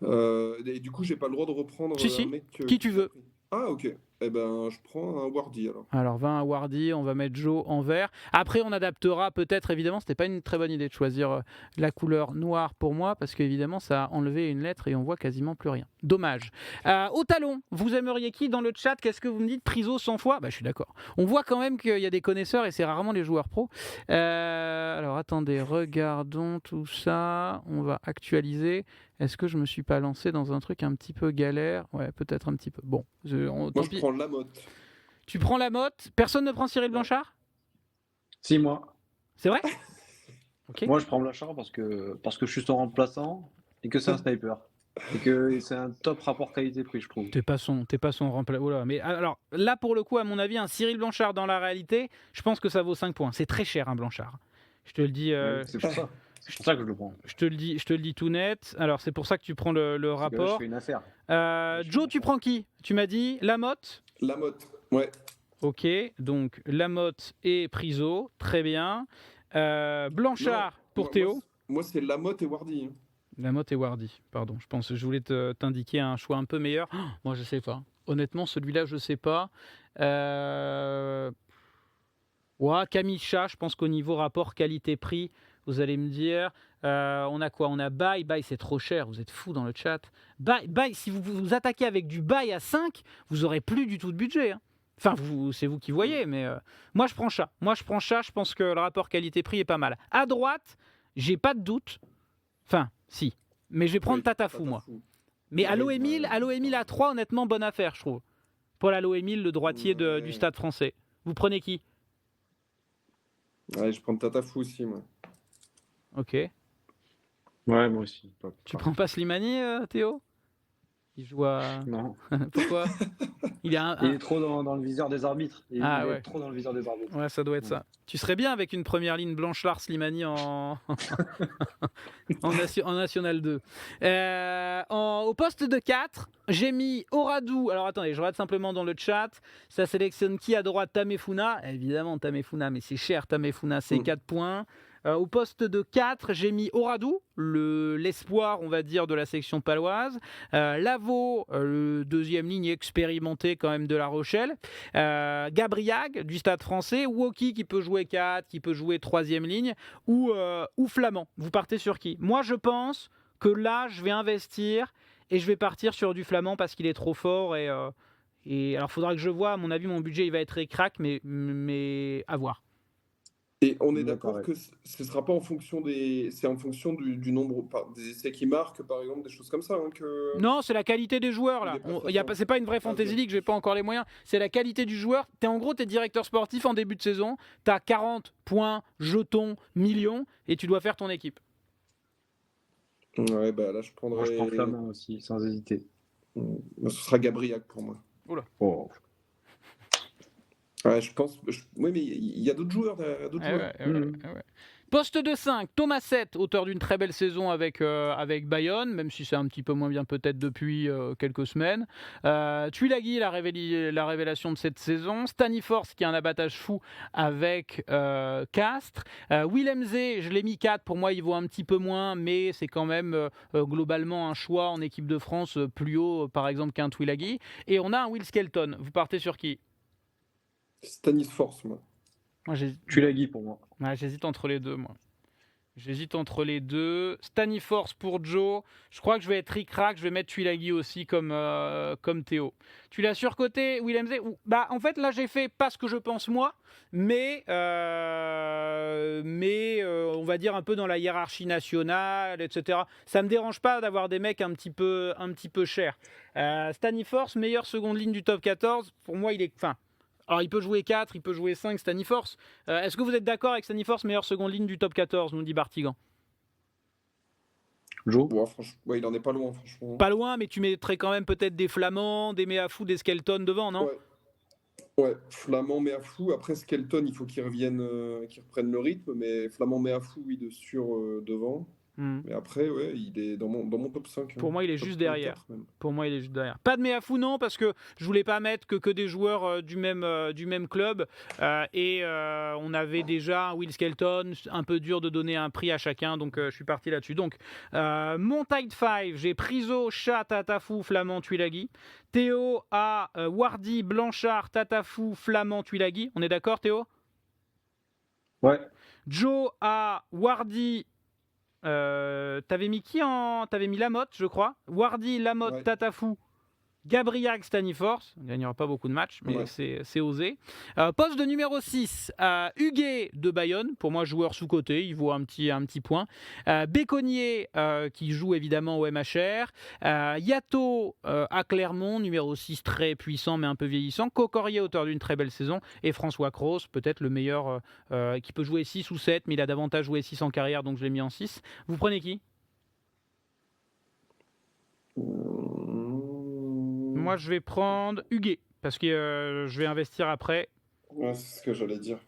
Et du coup, j'ai pas le droit de reprendre Si. un mec... Qui tu veux ? Ah, ok. Eh ben, je prends un Wardy, alors. Alors, 20 à Wardy, on va mettre Joe en vert. Après, on adaptera peut-être, évidemment, c'était pas une très bonne idée de choisir la couleur noire pour moi, parce qu'évidemment, ça a enlevé une lettre et on voit quasiment plus rien. Dommage. Au talon, vous aimeriez qui dans le chat ? Qu'est-ce que vous me dites ? Priso 100 fois ? Je suis d'accord. On voit quand même qu'il y a des connaisseurs et c'est rarement les joueurs pros. Alors, attendez, regardons tout ça. On va actualiser. Est-ce que je me suis pas lancé dans un truc un petit peu galère ? Ouais, peut-être un petit peu. Bon, moi, je prends Lamotte. Tu prends Lamotte. Personne ne prend Cyril Blanchard ? Si, moi. C'est vrai ? Okay. Moi, je prends Blanchard parce que je suis son remplaçant et que c'est un sniper. Et que c'est un top rapport qualité-prix, je trouve. T'es pas son remplaçant. Oh là. Mais alors, là, pour le coup, à mon avis, un Cyril Blanchard dans la réalité, je pense que ça vaut 5 points. C'est très cher, un Blanchard. Je te le dis. C'est pour ça. C'est pour ça que je le prends. Je te le dis tout net. Alors, c'est pour ça que tu prends le rapport. Là, je fais une affaire. Joe, tu prends qui ? Tu m'as dit Lamotte ? Lamotte, ouais. Ok, donc Lamotte et Priso, très bien. Blanchard pour Théo. Moi, c'est Lamotte et Wardy. Hein. Lamotte et Wardy, pardon. Je voulais t'indiquer un choix un peu meilleur. Oh, moi, je sais pas. Honnêtement, celui-là, je sais pas. Ouais, Camille Chat, je pense qu'au niveau rapport qualité-prix, vous allez me dire, on a quoi? On a Baye. Baye, c'est trop cher. Vous êtes fous dans le chat. Baye, si vous vous attaquez avec du Baye à 5, vous aurez plus du tout de budget. Hein. Enfin, c'est vous qui voyez, mais moi, je prends Chat. Je pense que le rapport qualité-prix est pas mal. À droite, j'ai pas de doute. Enfin, si. Mais je vais prendre Oui, Tatafou, moi. Tatafou. Mais Ah oui, Allo Émile à 3, honnêtement, bonne affaire, je trouve. Paul Allo Émile, le droitier Ouais. du Stade français. Vous prenez qui? Ouais, je prends Tatafou aussi, moi. Ok. Ouais, moi aussi. Tu prends pas Slimani, Théo? Il joue à... Non. Pourquoi? Il est Il est trop dans le viseur des arbitres. Il Ah est ouais. trop dans le viseur des arbitres. Ouais, ça doit être ça. Tu serais bien avec une première ligne Blanchard Slimani en National 2. Au poste de 4, j'ai mis Oradou. Alors attendez, je regarde simplement dans le chat. Ça sélectionne qui à droite? Tamefuna. Évidemment Tamefuna, mais c'est cher Tamefuna, c'est 4 points. Au poste de 4, j'ai mis Oradou, l'espoir, on va dire, de la section paloise. Lavaux, le deuxième ligne expérimenté quand même de La Rochelle. Gabriag, du Stade français. Woki, qui peut jouer 4, qui peut jouer troisième ligne. Ou Flamand. Vous partez sur qui? Moi, je pense que là, je vais investir et je vais partir sur du Flamand parce qu'il est trop fort. Et alors, il faudra que je vois. À mon avis, mon budget, il va être récrac, mais à voir. Et on est D'accord, d'accord que ce ne sera pas en fonction c'est en fonction du nombre des essais qui marquent, par exemple, des choses comme ça. Hein, que... Non, c'est la qualité des joueurs là. C'est pas une vraie Fantasy League, j'ai pas encore les moyens. C'est la qualité du joueur. En gros, t'es directeur sportif en début de saison. T'as 40 points, jetons, millions, et tu dois faire ton équipe. Ouais, bah là, je prendrais. Moi, je prends Flamand aussi, sans hésiter. Ce sera Gabriac pour moi. Oula. Oh. Ouais, je pense. Oui, mais il y a d'autres joueurs. Ouais. Poste de 5, Thomas 7, auteur d'une très belle saison avec Bayonne, même si c'est un petit peu moins bien peut-être depuis quelques semaines. Tuilagi, la révélation de cette saison. Staniforce, qui a un abattage fou avec Castres. Willem Zé, je l'ai mis 4, pour moi il vaut un petit peu moins, mais c'est quand même globalement un choix en équipe de France plus haut, par exemple, qu'un Tuilagi. Et on a un Will Skelton. Vous partez sur qui? Staniforce, moi. Tuilagi pour moi. Ouais, j'hésite entre les deux, Staniforce pour Joe. Je crois que je vais être ric-rac. Je vais mettre Tuilagi aussi comme Théo. Tu l'as surcoté, Willem Zé? En fait, là, j'ai fait pas ce que je pense moi, mais on va dire un peu dans la hiérarchie nationale, etc. Ça me dérange pas d'avoir des mecs un petit peu chers. Staniforce, meilleure seconde ligne du top 14. Pour moi, il est... Alors, il peut jouer 4, il peut jouer 5, Staniforce. Est-ce que vous êtes d'accord avec Staniforce, meilleure seconde ligne du top 14, nous dit Bartigan? Joe? Ouais, il en est pas loin, franchement. Pas loin, mais tu mettrais quand même peut-être des Flamands, des Méafou, des Skelton devant, non? Ouais, Flamand, Méafou. Après, Skelton, il faut qu'il reprenne le rythme, mais Flamand, Méafou, oui, de sûr devant. Mais après, ouais, il est dans mon top 5. Pour moi, il est top juste derrière. 4, même. Pour moi, il est juste derrière. Pas de Méafou, non, parce que je voulais pas mettre que des joueurs du même club. Et on avait déjà un Will Skelton, un peu dur de donner un prix à chacun, donc je suis parti là-dessus. Donc, mon Tide 5, j'ai Priso, Chat, Tatafou, Flamand, Tuilagi. Théo a Wardy, Blanchard, Tatafou, Flamand, Tuilagi. On est d'accord, Théo? Ouais. Joe a Wardy. T'avais mis qui T'avais mis Lamotte, je crois. Wardy, Lamotte, Ouais. Tatafou, Gabriac, Staniforce. On ne gagnera pas beaucoup de matchs, mais Ouais. c'est osé. Poste de numéro 6, Huguet de Bayonne. Pour moi, joueur sous-coté, il vaut un petit point. Béconnier, qui joue évidemment au MHR. Yato à Clermont, numéro 6, très puissant, mais un peu vieillissant. Cocorier, auteur d'une très belle saison. Et François Cros, peut-être le meilleur, qui peut jouer 6 ou 7, mais il a davantage joué 6 en carrière, donc je l'ai mis en 6. Vous prenez qui? Moi, je vais prendre Huguet, parce que je vais investir après. Ouais, c'est ce que j'allais dire.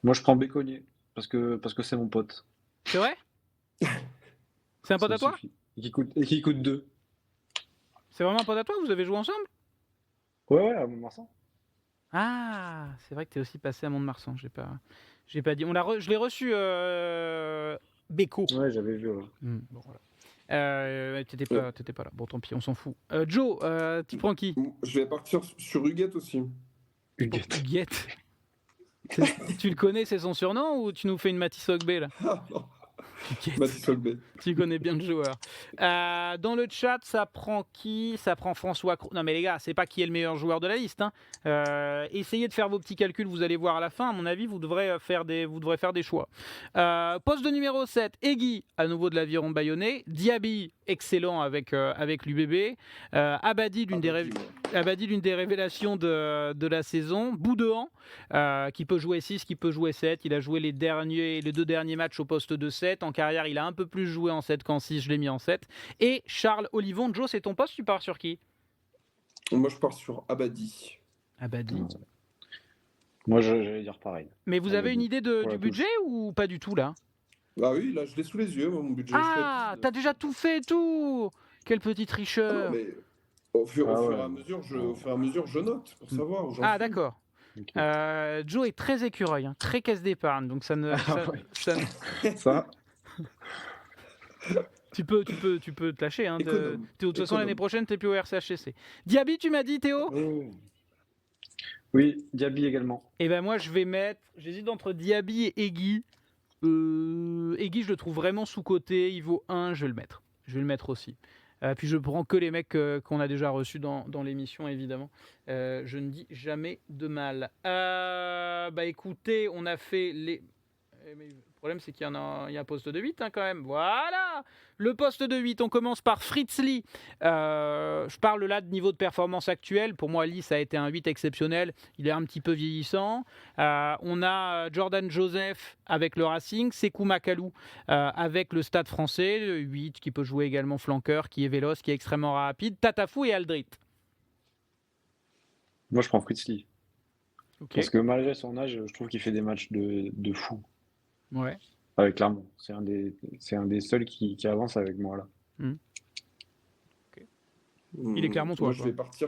Moi, je prends Béconnier, parce que c'est mon pote. C'est vrai? C'est un pote à toi? Et qui coûte 2. C'est vraiment un pote à toi? Vous avez joué ensemble? Ouais, à Mont-Marsan. Ah, c'est vrai que tu es aussi passé à Mont-de-Marsan. J'ai pas dit. Je l'ai reçu, Beko. Ouais, j'avais vu. Ouais. Bon, voilà. T'étais pas là. Bon, tant pis, on s'en fout. Joe, tu prends qui? Je vais partir sur Huguette aussi. Huguette. Tu le connais, c'est son surnom, ou tu nous fais une Matisse Ogbe là? Ah, non. Huguette. Matisse Olbey. Tu connais bien le joueur. Dans le chat, ça prend qui? Ça prend François Cros. Non mais les gars, c'est pas qui est le meilleur joueur de la liste. Hein. Essayez de faire vos petits calculs, vous allez voir à la fin. À mon avis, vous devrez faire des choix. Poste de numéro 7, Egui, à nouveau de l'Aviron Bayonnais. Diaby, excellent avec l'UBB. Abadi, l'une des révélations de la saison. Boudouan, qui peut jouer 6, qui peut jouer 7. Il a joué les 2 derniers matchs au poste de 7. En carrière, il a un peu plus joué en 7 qu'en 6, je l'ai mis en 7. Et Charles Olivon. Joe, c'est ton poste, tu pars sur qui? Moi, je pars sur Abadi. Abadi. Moi, j'allais dire pareil. Mais vous avez une idée du touche. budget ou pas du tout là? Ah oui, là, je l'ai sous les yeux, mon budget. Ah, t'as déjà tout fait et tout! Quel petit tricheur! Non, mais au fur et à mesure, je note pour savoir. Ah, d'accord. Okay. Joe est très écureuil, hein, très caisse d'épargne, donc ça ne. Ça. Tu peux te lâcher. Hein, de toute façon, l'année prochaine, t'es plus au RCHCC. Diaby, tu m'as dit, Théo? Oui, Diaby également. Et ben moi, j'hésite entre Diaby et Egui. Egui, je le trouve vraiment sous-coté. Il vaut 1, je vais le mettre. Je vais le mettre aussi. Puis je prends que les mecs qu'on a déjà reçus dans l'émission, évidemment. Je ne dis jamais de mal. Bah écoutez, on a fait les... Mais le problème, c'est qu'il y a un poste de 8 hein, quand même. Voilà. Le poste de 8, on commence par Fritz Lee. Je parle là de niveau de performance actuel. Pour moi, Lee, ça a été un 8 exceptionnel. Il est un petit peu vieillissant. On a Jordan Joseph avec le Racing. Sekou Makalou avec le Stade français. Le 8 qui peut jouer également flanqueur, qui est véloce, qui est extrêmement rapide. Tatafou et Aldrit. Moi, je prends Fritz Lee. Okay. Parce que malgré son âge, je trouve qu'il fait des matchs de fou. Ouais. Avec clairement. C'est un des seuls qui avance avec moi là. Okay. Il est clairement toi. Moi, je vais partir.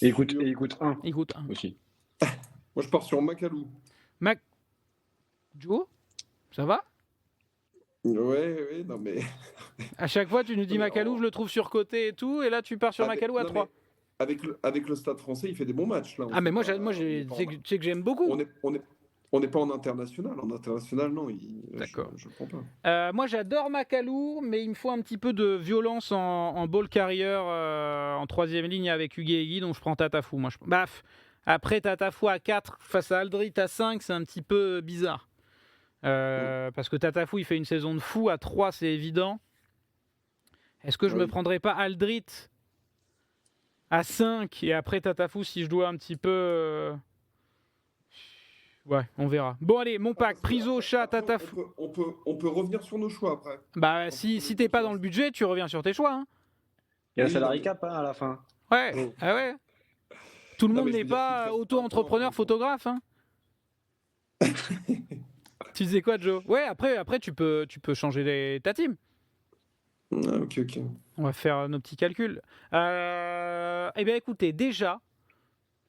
Et écoute un. Écoute un. Aussi. Moi, je pars sur Makalou. Joe, ça va? Ouais, non mais. À chaque fois, tu nous dis Makalou, je le trouve surcoté et tout, et là, tu pars sur Makalou à 3. Avec le Stade français, il fait des bons matchs là. Ah mais moi, tu sais que j'aime beaucoup. On n'est pas en international. En international, non. D'accord. Je prends pas. Moi, j'adore Makalou, mais il me faut un petit peu de violence en ball carrier en 3e ligne avec Egui, donc je prends Tatafou. Moi, après Tatafou à 4 face à Aldrit à 5, c'est un petit peu bizarre. Parce que Tatafou, il fait une saison de fou. À 3, c'est évident. Est-ce que je me prendrais pas Aldrit à 5 et après Tatafou si je dois un petit peu... Ouais, on verra. Bon, allez, mon pack, Priso, Chat, Tatafou. On peut revenir sur nos choix après. Bah, si t'es pas dans le budget, tu reviens sur tes choix. Hein. Il y a le salary cap à la fin. Ouais, ah ouais. Tout le monde n'est pas auto-entrepreneur photographe. Hein. Tu disais quoi, Joe? Ouais, après tu peux changer ta team. Ah, ok. On va faire nos petits calculs. Eh bien, écoutez, déjà...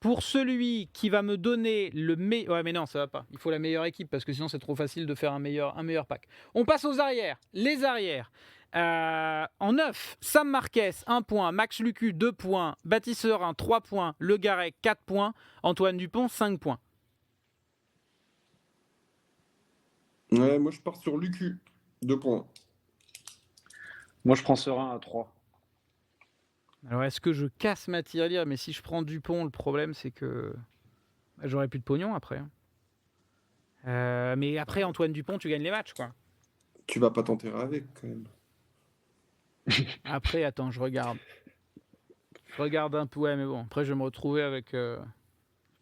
Pour celui qui va me donner le meilleur... Ouais, mais non, ça va pas. Il faut la meilleure équipe, parce que sinon, c'est trop facile de faire un meilleur pack. On passe aux arrières. Les arrières. En 9, Sam Marquez, 1 point. Max Lucu, 2 points. Baptiste Serin, 3 points. Le Garec, 4 points. Antoine Dupont, 5 points. Ouais, moi, je pars sur Lucu, 2 points. Moi, je prends Serin à 3. Alors, est-ce que je casse ma tirelire? Mais si je prends Dupont, le problème, c'est que j'aurai plus de pognon après. Mais après, Antoine Dupont, tu gagnes les matchs, quoi. Tu vas pas t'enterrer avec, quand même. Après, attends, je regarde. Je regarde un peu. Ouais, mais bon, après, je vais me retrouver avec... Je vais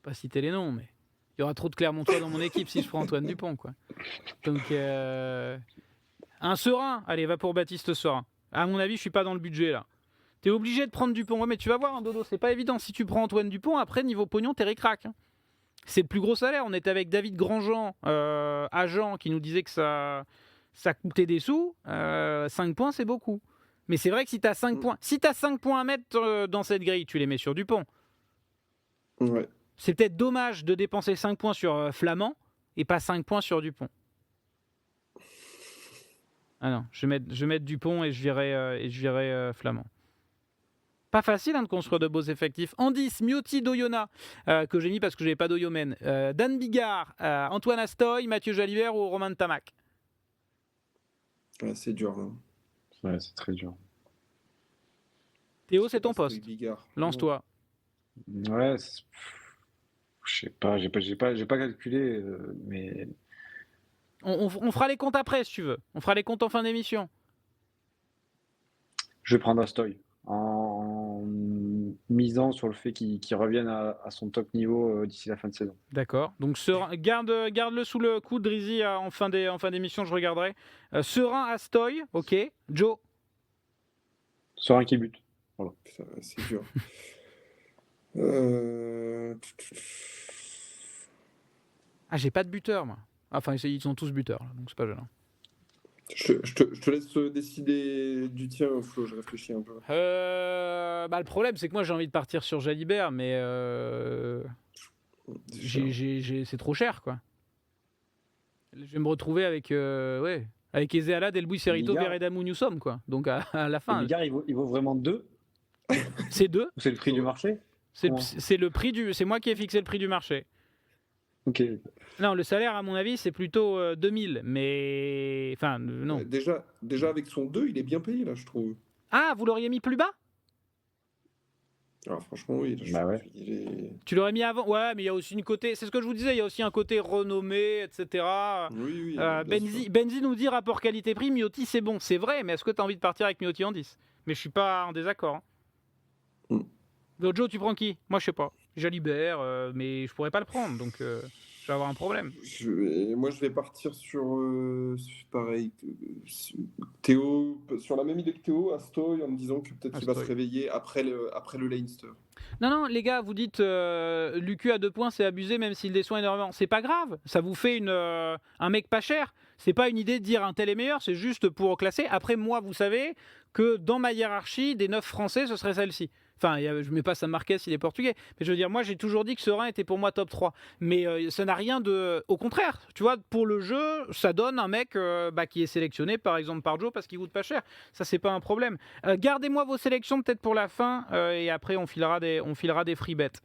pas citer les noms, mais... Il y aura trop de Clermontois dans mon équipe si je prends Antoine Dupont, quoi. Donc, un Serin. Allez, va pour Baptiste Serin. À mon avis, je suis pas dans le budget, là. T'es obligé de prendre Dupont. Ouais, mais tu vas voir, hein, Dodo, c'est pas évident. Si tu prends Antoine Dupont, après, niveau pognon, t'es ric-rac. Hein. C'est le plus gros salaire. On était avec David Grandjean, agent, qui nous disait que ça coûtait des sous. 5 points, c'est beaucoup. Mais c'est vrai que si t'as 5 points, à mettre dans cette grille, tu les mets sur Dupont. Ouais. C'est peut-être dommage de dépenser 5 points sur Flamand, et pas 5 points sur Dupont. Ah non, je vais mettre Dupont et je virerai Flamand. Pas facile de construire de beaux effectifs. En 10, Miotti d'Oyonnax, que j'ai mis parce que je n'avais pas d'Oyomen. Dan Bigard, Antoine Astoy, Mathieu Jalibert ou Romain Tamac. Ouais, c'est dur. Hein. Ouais, c'est très dur. Théo, c'est ton poste. Bigard. Lance-toi. Ouais, je sais pas, j'ai pas calculé, mais On fera les comptes après, si tu veux. On fera les comptes en fin d'émission. je vais prendre Astoy en misant sur le fait qu'il revienne à son top niveau d'ici la fin de saison. D'accord. Donc garde-le sous le coude, Drizzy, en fin d'émission, je regarderai. Serein, Astoy, ok. Joe. Serein qui bute. Voilà. Putain, c'est dur. Ah, j'ai pas de buteur, moi. Enfin, ils sont tous buteurs, là, donc c'est pas gênant. Je te laisse décider du tien, Flo, je réfléchis un peu. Le problème, c'est que moi, j'ai envie de partir sur Jalibert, mais c'est trop cher, quoi. Je vais me retrouver avec Ezeala, Delbouy, Cerrito, Bigard. Veredamou, nous sommes, quoi. Donc à la fin, Bigard, il vaut vraiment 2 c'est 2. ou c'est le prix du marché? C'est le prix c'est moi qui ai fixé le prix du marché. Ok. Non, le salaire, à mon avis, c'est plutôt 2000, mais enfin non. Ouais, déjà avec son 2, il est bien payé là, je trouve. Ah, vous l'auriez mis plus bas? Alors franchement, oui. Là, Bah ouais. il est... Tu l'aurais mis avant? Ouais, mais il y a aussi une côté. C'est ce que je vous disais. Il y a aussi un côté renommé, etc. Oui, bien sûr. Benzi nous dit rapport qualité-prix. Miotti, c'est bon, c'est vrai. Mais est-ce que tu as envie de partir avec Miotti en 10? Mais je suis pas en désaccord. Hein. Donc, Joe, tu prends qui? Moi, je sais pas. Jalibert, mais je pourrais pas le prendre, donc je vais avoir un problème. Moi, je vais partir sur pareil, Théo, sur la même idée que Théo, Astoy, en me disant que peut-être qu'il va se réveiller après le Leinster. Non, les gars, vous dites Lucu à 2 points, c'est abusé, même s'il déçoit énormément. C'est pas grave, ça vous fait un mec pas cher. C'est pas une idée de dire un tel est meilleur, c'est juste pour classer. Après, moi, vous savez que dans ma hiérarchie, des 9 Français, ce serait celle-ci. Enfin, je mets pas Sam Marquez, il est portugais. Mais je veux dire, moi, j'ai toujours dit que Serein était pour moi top 3. Mais ça n'a rien de... Au contraire, tu vois, pour le jeu, ça donne un mec qui est sélectionné, par exemple, par Joe, parce qu'il coûte pas cher. Ça, c'est pas un problème. Gardez-moi vos sélections peut-être pour la fin, et après, on filera des free bets.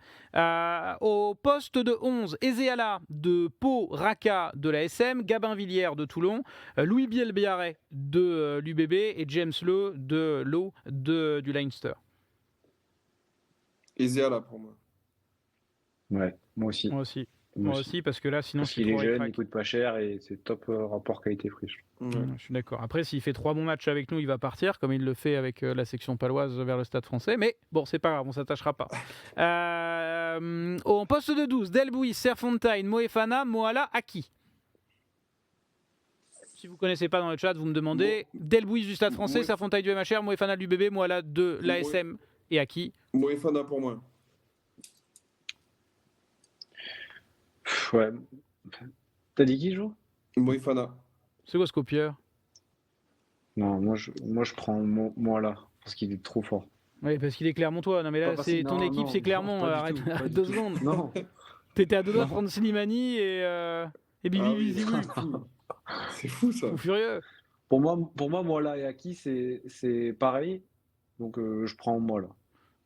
Au poste de 11, Ezeala de Pau, Raka de la SM, Gabin Villiers de Toulon, Louis Bielbiaré de l'UBB et James Le de l'O du Leinster. Ezeala pour moi. Ouais, moi aussi. Moi aussi, parce que là, sinon, parce qu'il est jeune, il coûte pas cher et c'est top rapport qualité-prix. Je suis d'accord. Après, s'il fait 3 bons matchs avec nous, il va partir, comme il le fait avec la section paloise vers le Stade français. Mais bon, c'est pas grave, on s'attachera pas. En poste de 12, Delbouy, Serfontaine, Moefana, Moala, Aki. Si vous connaissez pas dans le chat, vous me demandez. Delbouy du Stade français, Serfontaine du MHR, Moefana de l'UBB, Moala de l'ASM et Aki. Moefana pour moi. Ouais. T'as dit qui, Jo? Moefana. C'est quoi ce copieur? Non, moi je prends moi là, parce qu'il est trop fort. Oui, parce qu'il est Clermontois. Non, mais là, c'est ton équipe, c'est Clermont. Arrête, 2 secondes. Non. T'étais à 2 doigts de prendre Slimani et Bibi Vizili. C'est fou ça. Fou furieux. Pour moi là et Aki, c'est pareil. Donc je prends moi là.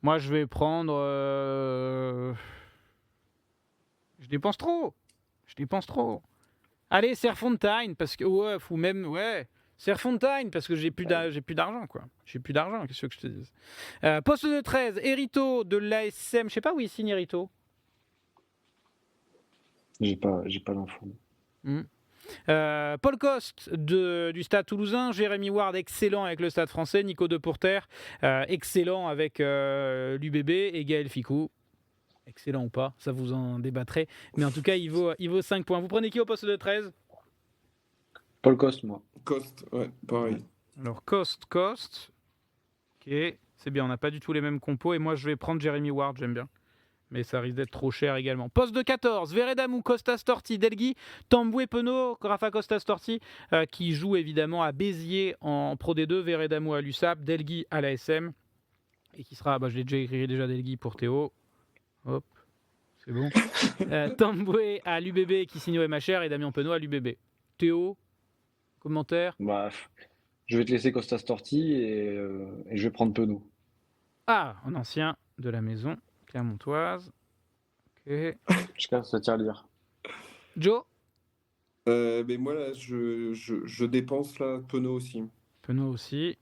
Moi, je vais prendre. Je dépense trop. Allez, Serfontaine, parce que. Serfontaine, parce que j'ai plus d'argent, quoi. J'ai plus d'argent, qu'est-ce que je te dis. Poste de 13, Hérito de l'ASM. Je sais pas où il signe Hérito. J'ai pas l'info. Paul Coste du Stade Toulousain, Jérémy Ward excellent avec le Stade Français, Nico Depourter excellent avec l'UBB et Gaël Ficou. Excellent ou pas, ça vous en débattrez. Mais en tout cas, il vaut 5 points. Vous prenez qui au poste de 13? Paul Coste, moi. Coste, ouais, pareil. Alors, Coste. Ok, c'est bien, on n'a pas du tout les mêmes compos. Et moi, je vais prendre Jérémy Ward, j'aime bien. Mais ça risque d'être trop cher également. Poste de 14, Veredamou, Costa Storti, Delgui, Tamboué, Penaud, Rafa Costa Storti, qui joue évidemment à Béziers en Pro D2, Veredamou à l'USAP, Delgui à l'ASM. Et qui sera, je l'ai déjà écrit Delgui pour Théo. Hop, C'est bon. Tamboué à l'UBB qui signe au MHR et Damien Penaud à l'UBB. Théo, commentaire? Bah, je vais te laisser Costa Storti et je vais prendre Penaud. Ah, un ancien de la maison clermontoise. Ok. Jusqu'à se tire lire. Joe? Mais moi, là, je dépense là, Penaud aussi. Penaud aussi.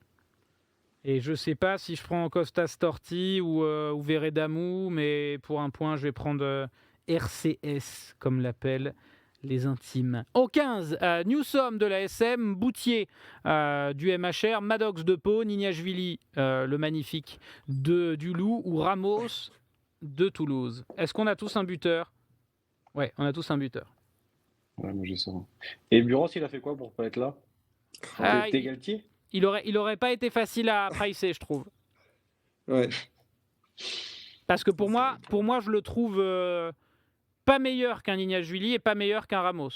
Et je sais pas si je prends Costa Storti ou Veredamou, mais pour un point, je vais prendre RCS, comme l'appellent les intimes. Au 15, Newsom de la SM, Boutier du MHR, Maddox de Pau, Nignashvili, le magnifique du Loup, ou Ramos de Toulouse. Est-ce qu'on a tous un buteur? Ouais, on a tous un buteur. Ouais, moi j'ai ça. Et Buros, il a fait quoi pour pas être là? Ah, T'es Galtier? il aurait pas été facile à pricer, je trouve. Ouais. Parce que pour moi, je le trouve pas meilleur qu'un Nignashvili et pas meilleur qu'un Ramos.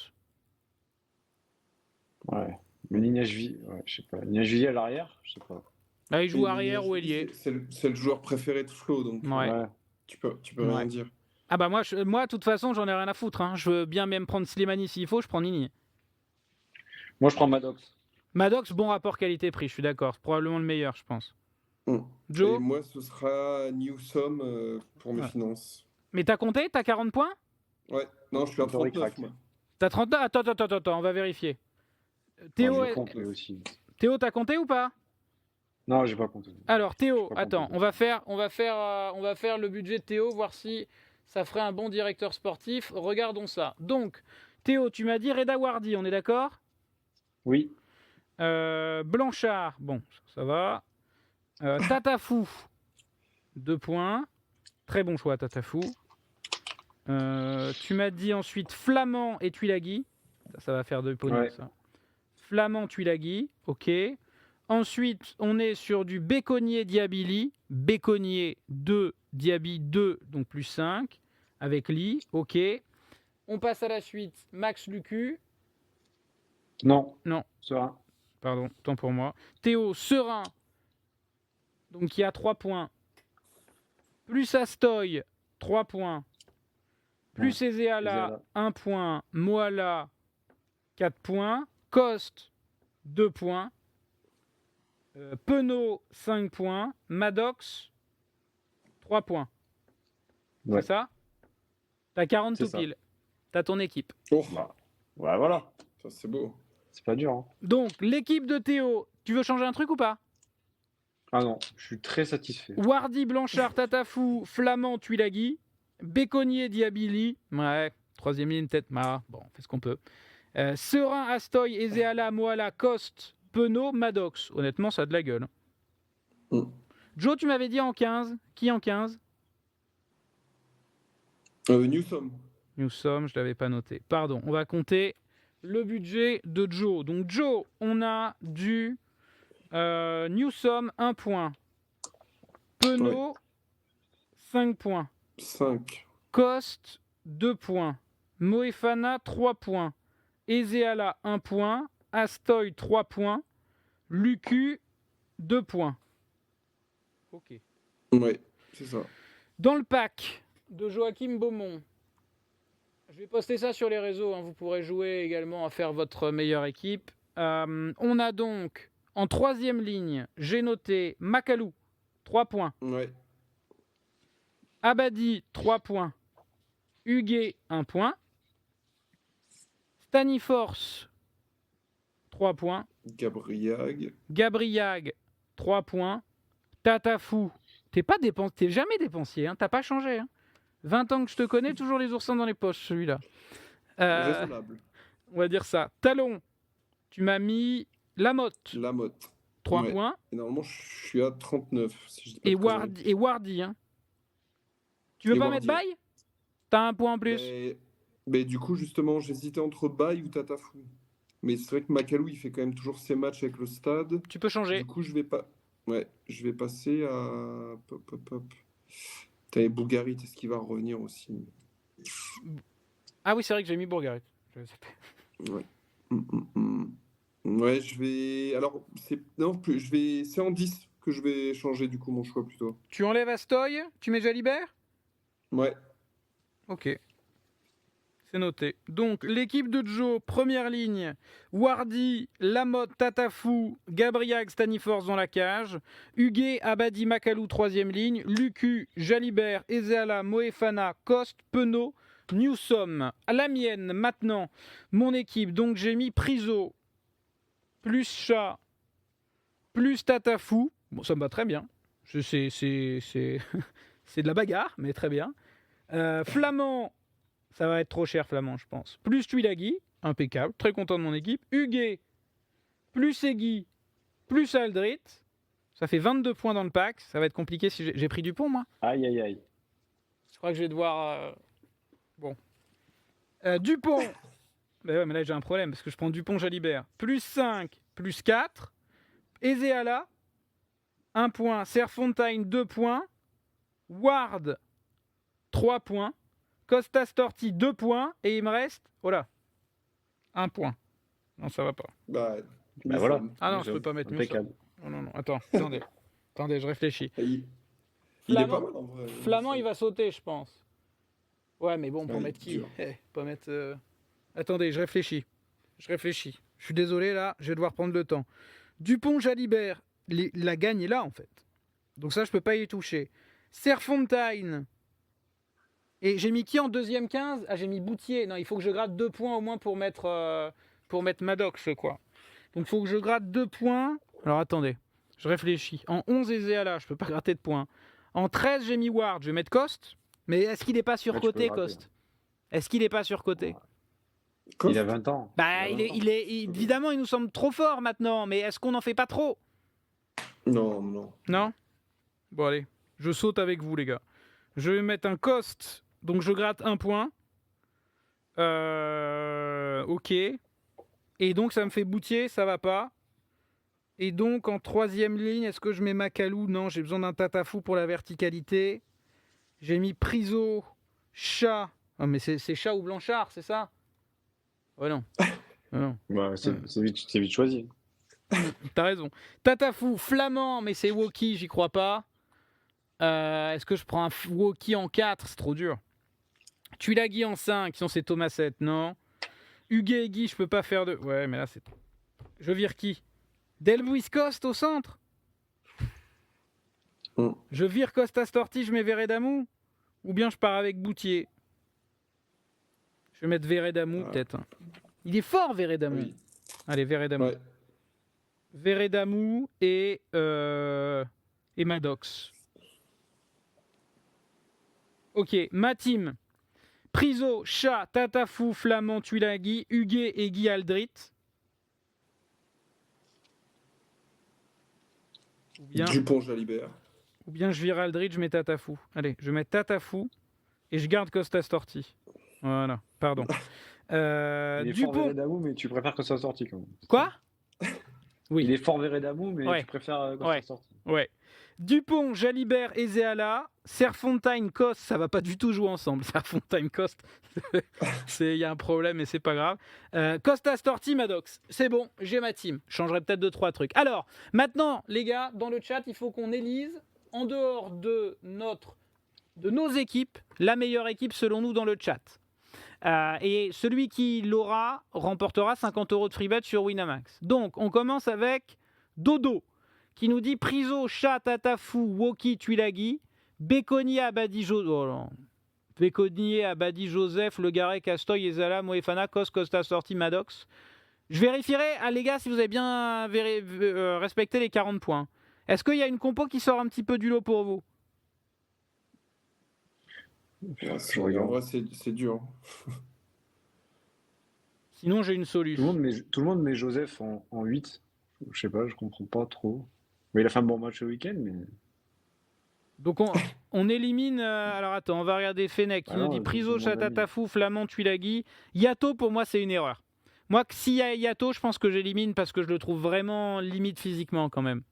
Ouais. Mais Nignashvili, ouais, je sais pas. Nignashvili à l'arrière? Je sais pas. Là, il joue Et arrière ou Nignashvili, ailier. c'est le joueur préféré de Flo, donc Ouais. tu peux rien Ouais. dire. Ah bah moi, de toute façon, j'en ai rien à foutre. Hein. Je veux bien même prendre Slimani s'il faut, je prends Nini. Moi, je prends Maddox. Maddox, bon rapport qualité-prix, je suis d'accord. C'est probablement le meilleur, je pense. Et Joe, moi, ce sera Newsom pour mes Ouais. finances. mais t'as compté? T'as 40 points? Ouais, non, je suis à Tori 39, craque. moi. T'as 39? Attends, on va vérifier. Théo, Moi, je compte lui aussi. Théo, t'as compté ou pas? Non, j'ai pas compté. Alors Théo, J'ai pas attends, compté. on va faire le budget de Théo, voir si ça ferait un bon directeur sportif. Regardons ça. Donc, Théo, tu m'as dit Reda Wardy, on est d'accord? Oui. Blanchard, bon, ça va. Tatafou, 2 points. Très bon choix, Tatafou. Tu m'as dit ensuite Flamand et Tuilagi. Ça va faire 2 points, Ouais. ça. Flamand, Tuilagi, ok. Ensuite, on est sur du Béconnier Diabili. Béconnier 2, Diaby 2, donc plus 5. Avec Lee, ok. On passe à la suite. Max Lucu. Non. Non. Serein. Pardon, tant pour moi. Théo Serein, donc il y a 3 points. Plus Astoy, 3 points. Plus Ezeala, Ezeala. 1 point. Moala, 4 points. Coste, 2 points. Penaud, 5 points. Maddox, 3 points. Ouais. C'est ça? T'as 40 C'est tout ça. pile. T'as ton équipe. Oh, Bah, ouais, voilà. ça c'est beau. C'est pas dur. Hein. Donc, l'équipe de Théo, tu veux changer un truc ou pas? Ah non, je suis très satisfait. Wardy, Blanchard, Tatafou, Flamand, Tuilagi, Béconnier, Diabili. Ouais, troisième ligne, peut-être. Ah, bon, on fait ce qu'on peut. Serein, Astoy, Ezeala, Moala, Coste, Penaud, Maddox. Honnêtement, ça a de la gueule. Mm. Joe, tu m'avais dit en 15. Qui en 15? Newsom. Nous sommes, je ne l'avais pas noté. Pardon, on va compter le budget de Joe. Donc, Joe, on a du Newsom, 1 point. Penaud, 5 points. 5. Coste, 2 points. Moefana, 3 points. Ezeala, 1 point. Astoy, 3 points. Lucu, 2 points. Ok. Ouais, c'est ça. Dans le pack de Joachim Beaumont, je vais poster ça sur les réseaux. Hein, vous pourrez jouer également à faire votre meilleure équipe. On a donc, en troisième ligne, j'ai noté Makalou, 3 points. Ouais. Abadi, 3 points. Huguet, 1 point. Staniforce, 3 points. Gabriag. Gabriag, 3 points. Tatafou, t'es jamais dépensier, hein, t'as pas changé. Hein. 20 ans que je te connais, toujours les oursins dans les poches, celui-là. Raisonnable. On va dire ça. Talon, tu m'as mis Lamotte, Lamotte. 3 Ouais. points. Et normalement, je suis à 39. Si je dis pas Et de conneries. Wardy. Hein. Tu veux Et pas Wardy, mettre Baye? T'as un point en plus. Mais du coup, justement, j'hésitais entre Baye ou Tatafou. Mais c'est vrai que Makalou, il fait quand même toujours ses matchs avec le Stade. Tu peux changer. Du coup, je vais passer à... Hop. T'as Bourgarit, est-ce qu'il va revenir aussi? Ah oui, c'est vrai que j'ai mis Bourgarit. Ouais. Ouais, je vais... Alors, c'est en 10 que je vais changer, du coup, mon choix, plutôt. Tu enlèves Astoy, tu mets Jalibert? Ouais. Ok. C'est noté. Donc, l'équipe de Joe, première ligne, Wardy, Lamotte, Tatafou, Gabriel, Staniforce dans la cage, Huguet, Abadi, Makalou, troisième ligne, Lucu, Jalibert, Ezeala, Moefana, Coste, Penaud, Newsom. À la mienne, maintenant, mon équipe. Donc, j'ai mis Priso, plus Chat, plus Tatafou. Bon, ça me va très bien. C'est c'est de la bagarre, mais très bien. Flamand, ça va être trop cher, Flamand, je pense. Plus Tuilagi, impeccable, très content de mon équipe. Huguet, plus Egui, plus Aldrit. Ça fait 22 points dans le pack. Ça va être compliqué si j'ai pris Dupont, moi. Aïe, aïe, aïe. Je crois que je vais devoir... Bon. Dupont. Ben ouais, mais là, j'ai un problème parce que je prends Dupont, Jalibert. Plus 5, plus 4. Ezeala, 1 point. Serfontaine, 2 points. Ward, 3 points. Costa Storti, 2 points. Et il me reste, voilà, 1 point. Non, ça va pas. Bah voilà. Ah non, je peux pas mettre Impeccable. Newsom. Non, attends, attendez. Attendez, je réfléchis. Il est Flamand- pas mal en vrai. Flamand, il va sauter, je pense. Ouais, mais bon, pour Ouais, mettre qui dur. Pas mettre... Attendez, je réfléchis. Je suis désolé, là, je vais devoir prendre le temps. Dupont, Jalibert, la gagne est là, en fait. Donc ça, je peux pas y toucher. Serfontaine. Et j'ai mis qui en deuxième 15 ? Ah, j'ai mis Boutier. Non, il faut que je gratte 2 points au moins pour mettre Maddox, quoi. Donc il faut que je gratte 2 points. Alors attendez, je réfléchis. En 11, Ezeala, je peux pas gratter de points. En 13, j'ai mis Ward. Je vais mettre Coste. Mais est-ce qu'il n'est pas surcoté, gratter. Coste ? Est-ce qu'il n'est pas surcoté ? Il a 20 ans. Bah, évidemment, il nous semble trop fort maintenant. Mais est-ce qu'on n'en fait pas trop ? Non. Non ? Bon, allez, je saute avec vous, les gars. Je vais mettre un Coste. Donc je gratte 1 point. Ok. Et donc ça me fait Boutier, ça va pas. Et donc en troisième ligne, est-ce que je mets Makalou ? Non, j'ai besoin d'un Tatafou pour la verticalité. J'ai mis Priso, Chat. Ah mais c'est Chat ou Blanchard, c'est ça ? Ouais non. Non. Bah, c'est vite choisi. T'as raison. Tatafou, Flamand, mais c'est Woki, j'y crois pas. Est-ce que je prends un Woki en 4 ? C'est trop dur. Tuilagi en 5, sinon c'est Thomas 7, non. Huguet et Guy, je peux pas faire de... Ouais, mais là c'est... Je vire qui ? Delbuis Coste au centre ? Je vire Costa Storti, je mets Veredamou ? Ou bien je pars avec Boutier ? Je vais mettre Veredamou peut-être. Il est fort Veredamou. Oui. Allez, Veredamou. Ouais. Veredamou et Maddox. Ok, ma team. Priso, Chat, Tatafou, Flamand, Tuilagi, Huguet et Guy Aldrit. Dupont, Jalibert. Ou bien je vire Aldrit, je mets Tatafou. Allez, je mets Tatafou et je garde Costa Storti. Voilà, pardon. Il est fort Dupont. Veredamou, mais tu préfères que ça sorti quand même. Quoi ? Oui. Il est fort Veredamou, mais Ouais. tu préfères que Ouais. ça sorti. Ouais. Dupont, Jalibert, Ezeala, Serfontaine, Coste, ça va pas du tout jouer ensemble. Serfontaine, Coste, il y a un problème et c'est pas grave. Costa Storti, Maddox, c'est bon, j'ai ma team. Je changerai peut-être 2-3 trucs. Alors, maintenant, les gars, dans le chat, il faut qu'on élise, en dehors de nos équipes, la meilleure équipe selon nous dans le chat. Et celui qui l'aura remportera 50 € de free bet sur Winamax. Donc, on commence avec Dodo, qui nous dit Priso, Chat, Tatafou, Woki, Tuilagi, Béconier, Abadi, Joseph, Le Garret, Castoy, Ezala, Moefana, Costa Storti, Maddox. Je vérifierai, les gars, si vous avez bien respecté les 40 points. Est-ce qu'il y a une compo qui sort un petit peu du lot pour vous ? En vrai, c'est dur. Sinon, j'ai une Tout solution. le monde met Joseph en 8. Je sais pas, je comprends pas trop. Mais il a fait un bon match le week-end, mais... Donc on élimine... alors attends, on va regarder Fennec qui nous dit Priso, Chat, Tatafou, Flamand, Tuilagi. Yato, pour moi, c'est une erreur. Moi, s'il y a Yato, je pense que j'élimine parce que je le trouve vraiment limite physiquement quand même.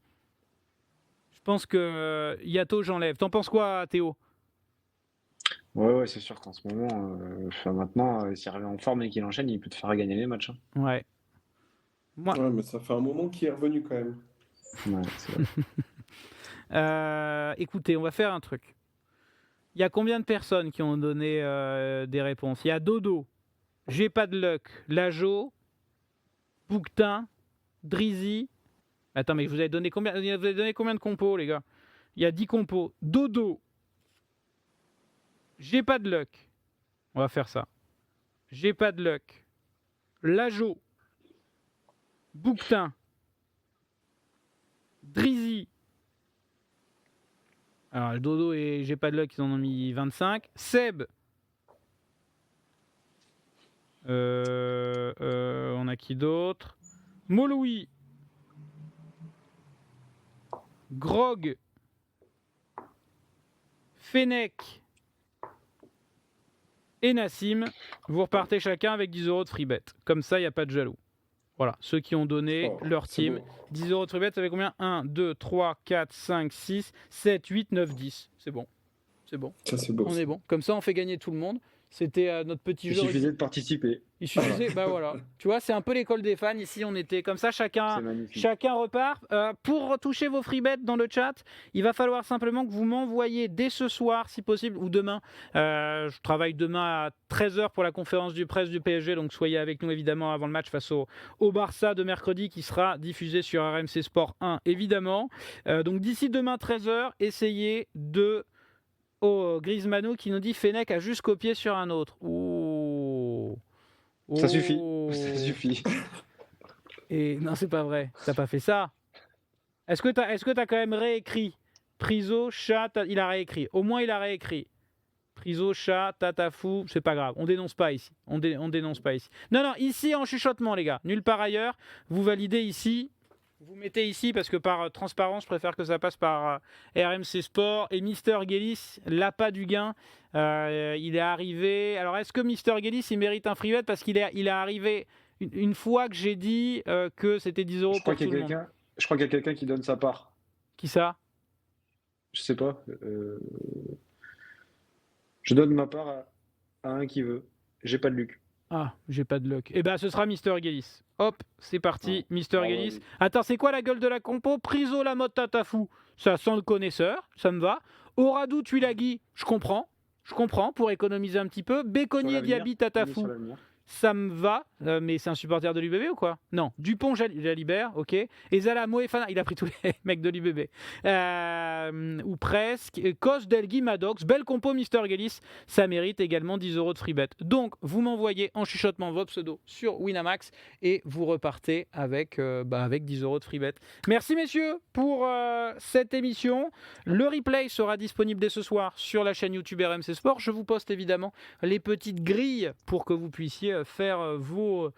Je pense que Yato, j'enlève. T'en penses quoi, Théo ? Ouais, c'est sûr qu'en ce moment, maintenant, s'il revient en forme et qu'il enchaîne, il peut te faire gagner les matchs. Hein. Ouais. Ouais, mais ça fait un moment qu'il est revenu quand même. Ouais, c'est vrai. Écoutez, on va faire un truc. Il y a combien de personnes qui ont donné des réponses? Il y a Dodo, J'ai pas de luck, Lajo, Bouquetin, Drizzy. Attends, mais vous avez donné combien de compos, les gars? Il y a 10 compos. Dodo, J'ai pas de luck. On va faire ça. J'ai pas de luck. Lajo, Bouquetin, Drizzy. Alors, le Dodo et J'ai pas de luck, ils en ont mis 25. Seb. On a qui d'autre? Moloui. Grog. Fennec. Et Nassim. Vous repartez chacun avec 10 € de free bet. Comme ça, il n'y a pas de jaloux. Voilà, ceux qui ont donné leur team. Bon. 10 € de free bet, ça fait combien? 1, 2, 3, 4, 5, 6, 7, 8, 9, 10. C'est bon. C'est bon. Ça, c'est beau. On est bon. Comme ça, on fait gagner tout le monde. C'était notre petit Il jeu. suffisait de participer. Il suffisait, bah voilà. Tu vois, c'est un peu l'école des fans. Ici, on était comme ça, C'est chacun magnifique. repart. Pour toucher vos free bets dans le chat, il va falloir simplement que vous m'envoyiez dès ce soir, si possible, ou demain. Je travaille demain à 13h pour la conférence de presse du PSG, donc soyez avec nous évidemment avant le match face au Barça de mercredi qui sera diffusé sur RMC Sport 1, évidemment. Donc d'ici demain 13h, essayez de... Griezmann qui nous dit Fennec a juste copié sur un autre. Ouh. Ça suffit. Oh. Ça suffit. Et non, c'est pas vrai. T'as pas fait ça. Est-ce que t'as quand même réécrit Priso, chat, il a réécrit. Au moins, il a réécrit. Priso, chat, tatafou, c'est pas grave. On dénonce pas ici. On dénonce pas ici. Non, ici en chuchotement, les gars. Nulle part ailleurs. Vous validez ici. Vous mettez ici parce que par transparence, je préfère que ça passe par RMC Sport. Et Mister Guélis, l'appât du gain, il est arrivé. Alors, est-ce que Mister Guélis, il mérite un free bet parce qu'il est arrivé une fois que j'ai dit que c'était 10 € pour tout le monde. Je crois qu'il y a quelqu'un qui donne sa part. Qui ça? Je sais pas. Je donne ma part à un qui veut. J'ai pas de Luc. Ah, j'ai pas de luck. Eh ben, ce sera Mister Guélis. Hop, c'est parti, Mister Guélis. oui. Attends, c'est quoi la gueule de la compo? Priso, la mode tatafou. Ça sent le connaisseur, ça me va. Oradou, Tuilagi, je comprends, pour économiser un petit peu. Béconnier, Diaby, tatafou. Ça me va, mais c'est un supporter de l'UBB ou quoi? Non. Dupont, Jalibert, ok. Et Zala Moefana, il a pris tous les mecs de l'UBB. Ou presque. Kos, Delgui, Maddox, belle compo, Mister Guélis. Ça mérite également 10 € de free bet. Donc, vous m'envoyez en chuchotement vos pseudos sur Winamax et vous repartez avec 10 € de free bet. Merci messieurs pour cette émission. Le replay sera disponible dès ce soir sur la chaîne YouTube RMC Sport. Je vous poste évidemment les petites grilles pour que vous puissiez faire vos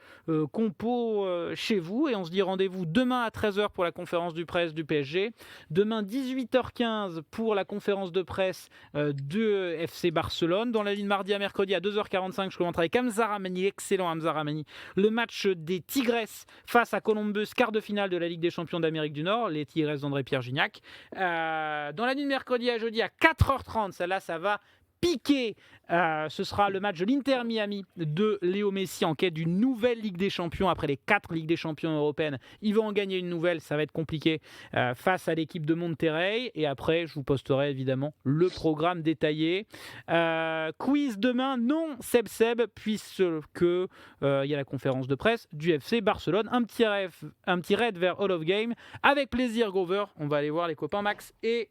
compos chez vous. Et on se dit rendez-vous demain à 13h pour la conférence de presse du PSG. Demain 18h15 pour la conférence de presse de FC Barcelone. Dans la ligne mardi à mercredi à 2h45, je commenterai avec Hamza Ramani, excellent Hamza Ramani, le match des Tigresses face à Columbus, quart de finale de la Ligue des Champions d'Amérique du Nord, les Tigresses d'André-Pierre Gignac. Dans la nuit de mercredi à jeudi à 4h30, celle-là, ça va piqué. Ce sera le match de l'Inter Miami de Léo Messi en quête d'une nouvelle Ligue des Champions après les 4 Ligues des Champions européennes. Il va en gagner une nouvelle, ça va être compliqué face à l'équipe de Monterrey. Et après, je vous posterai évidemment le programme détaillé. Quiz demain, non Seb, puisque il y a la conférence de presse du FC Barcelone. Un petit raid vers Hall of Game. Avec plaisir, Grover. On va aller voir les copains Max et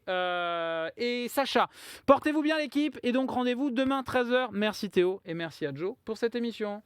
Sacha. Portez-vous bien l'équipe et donc rendez-vous demain 13h. Merci Théo et merci à Joe pour cette émission.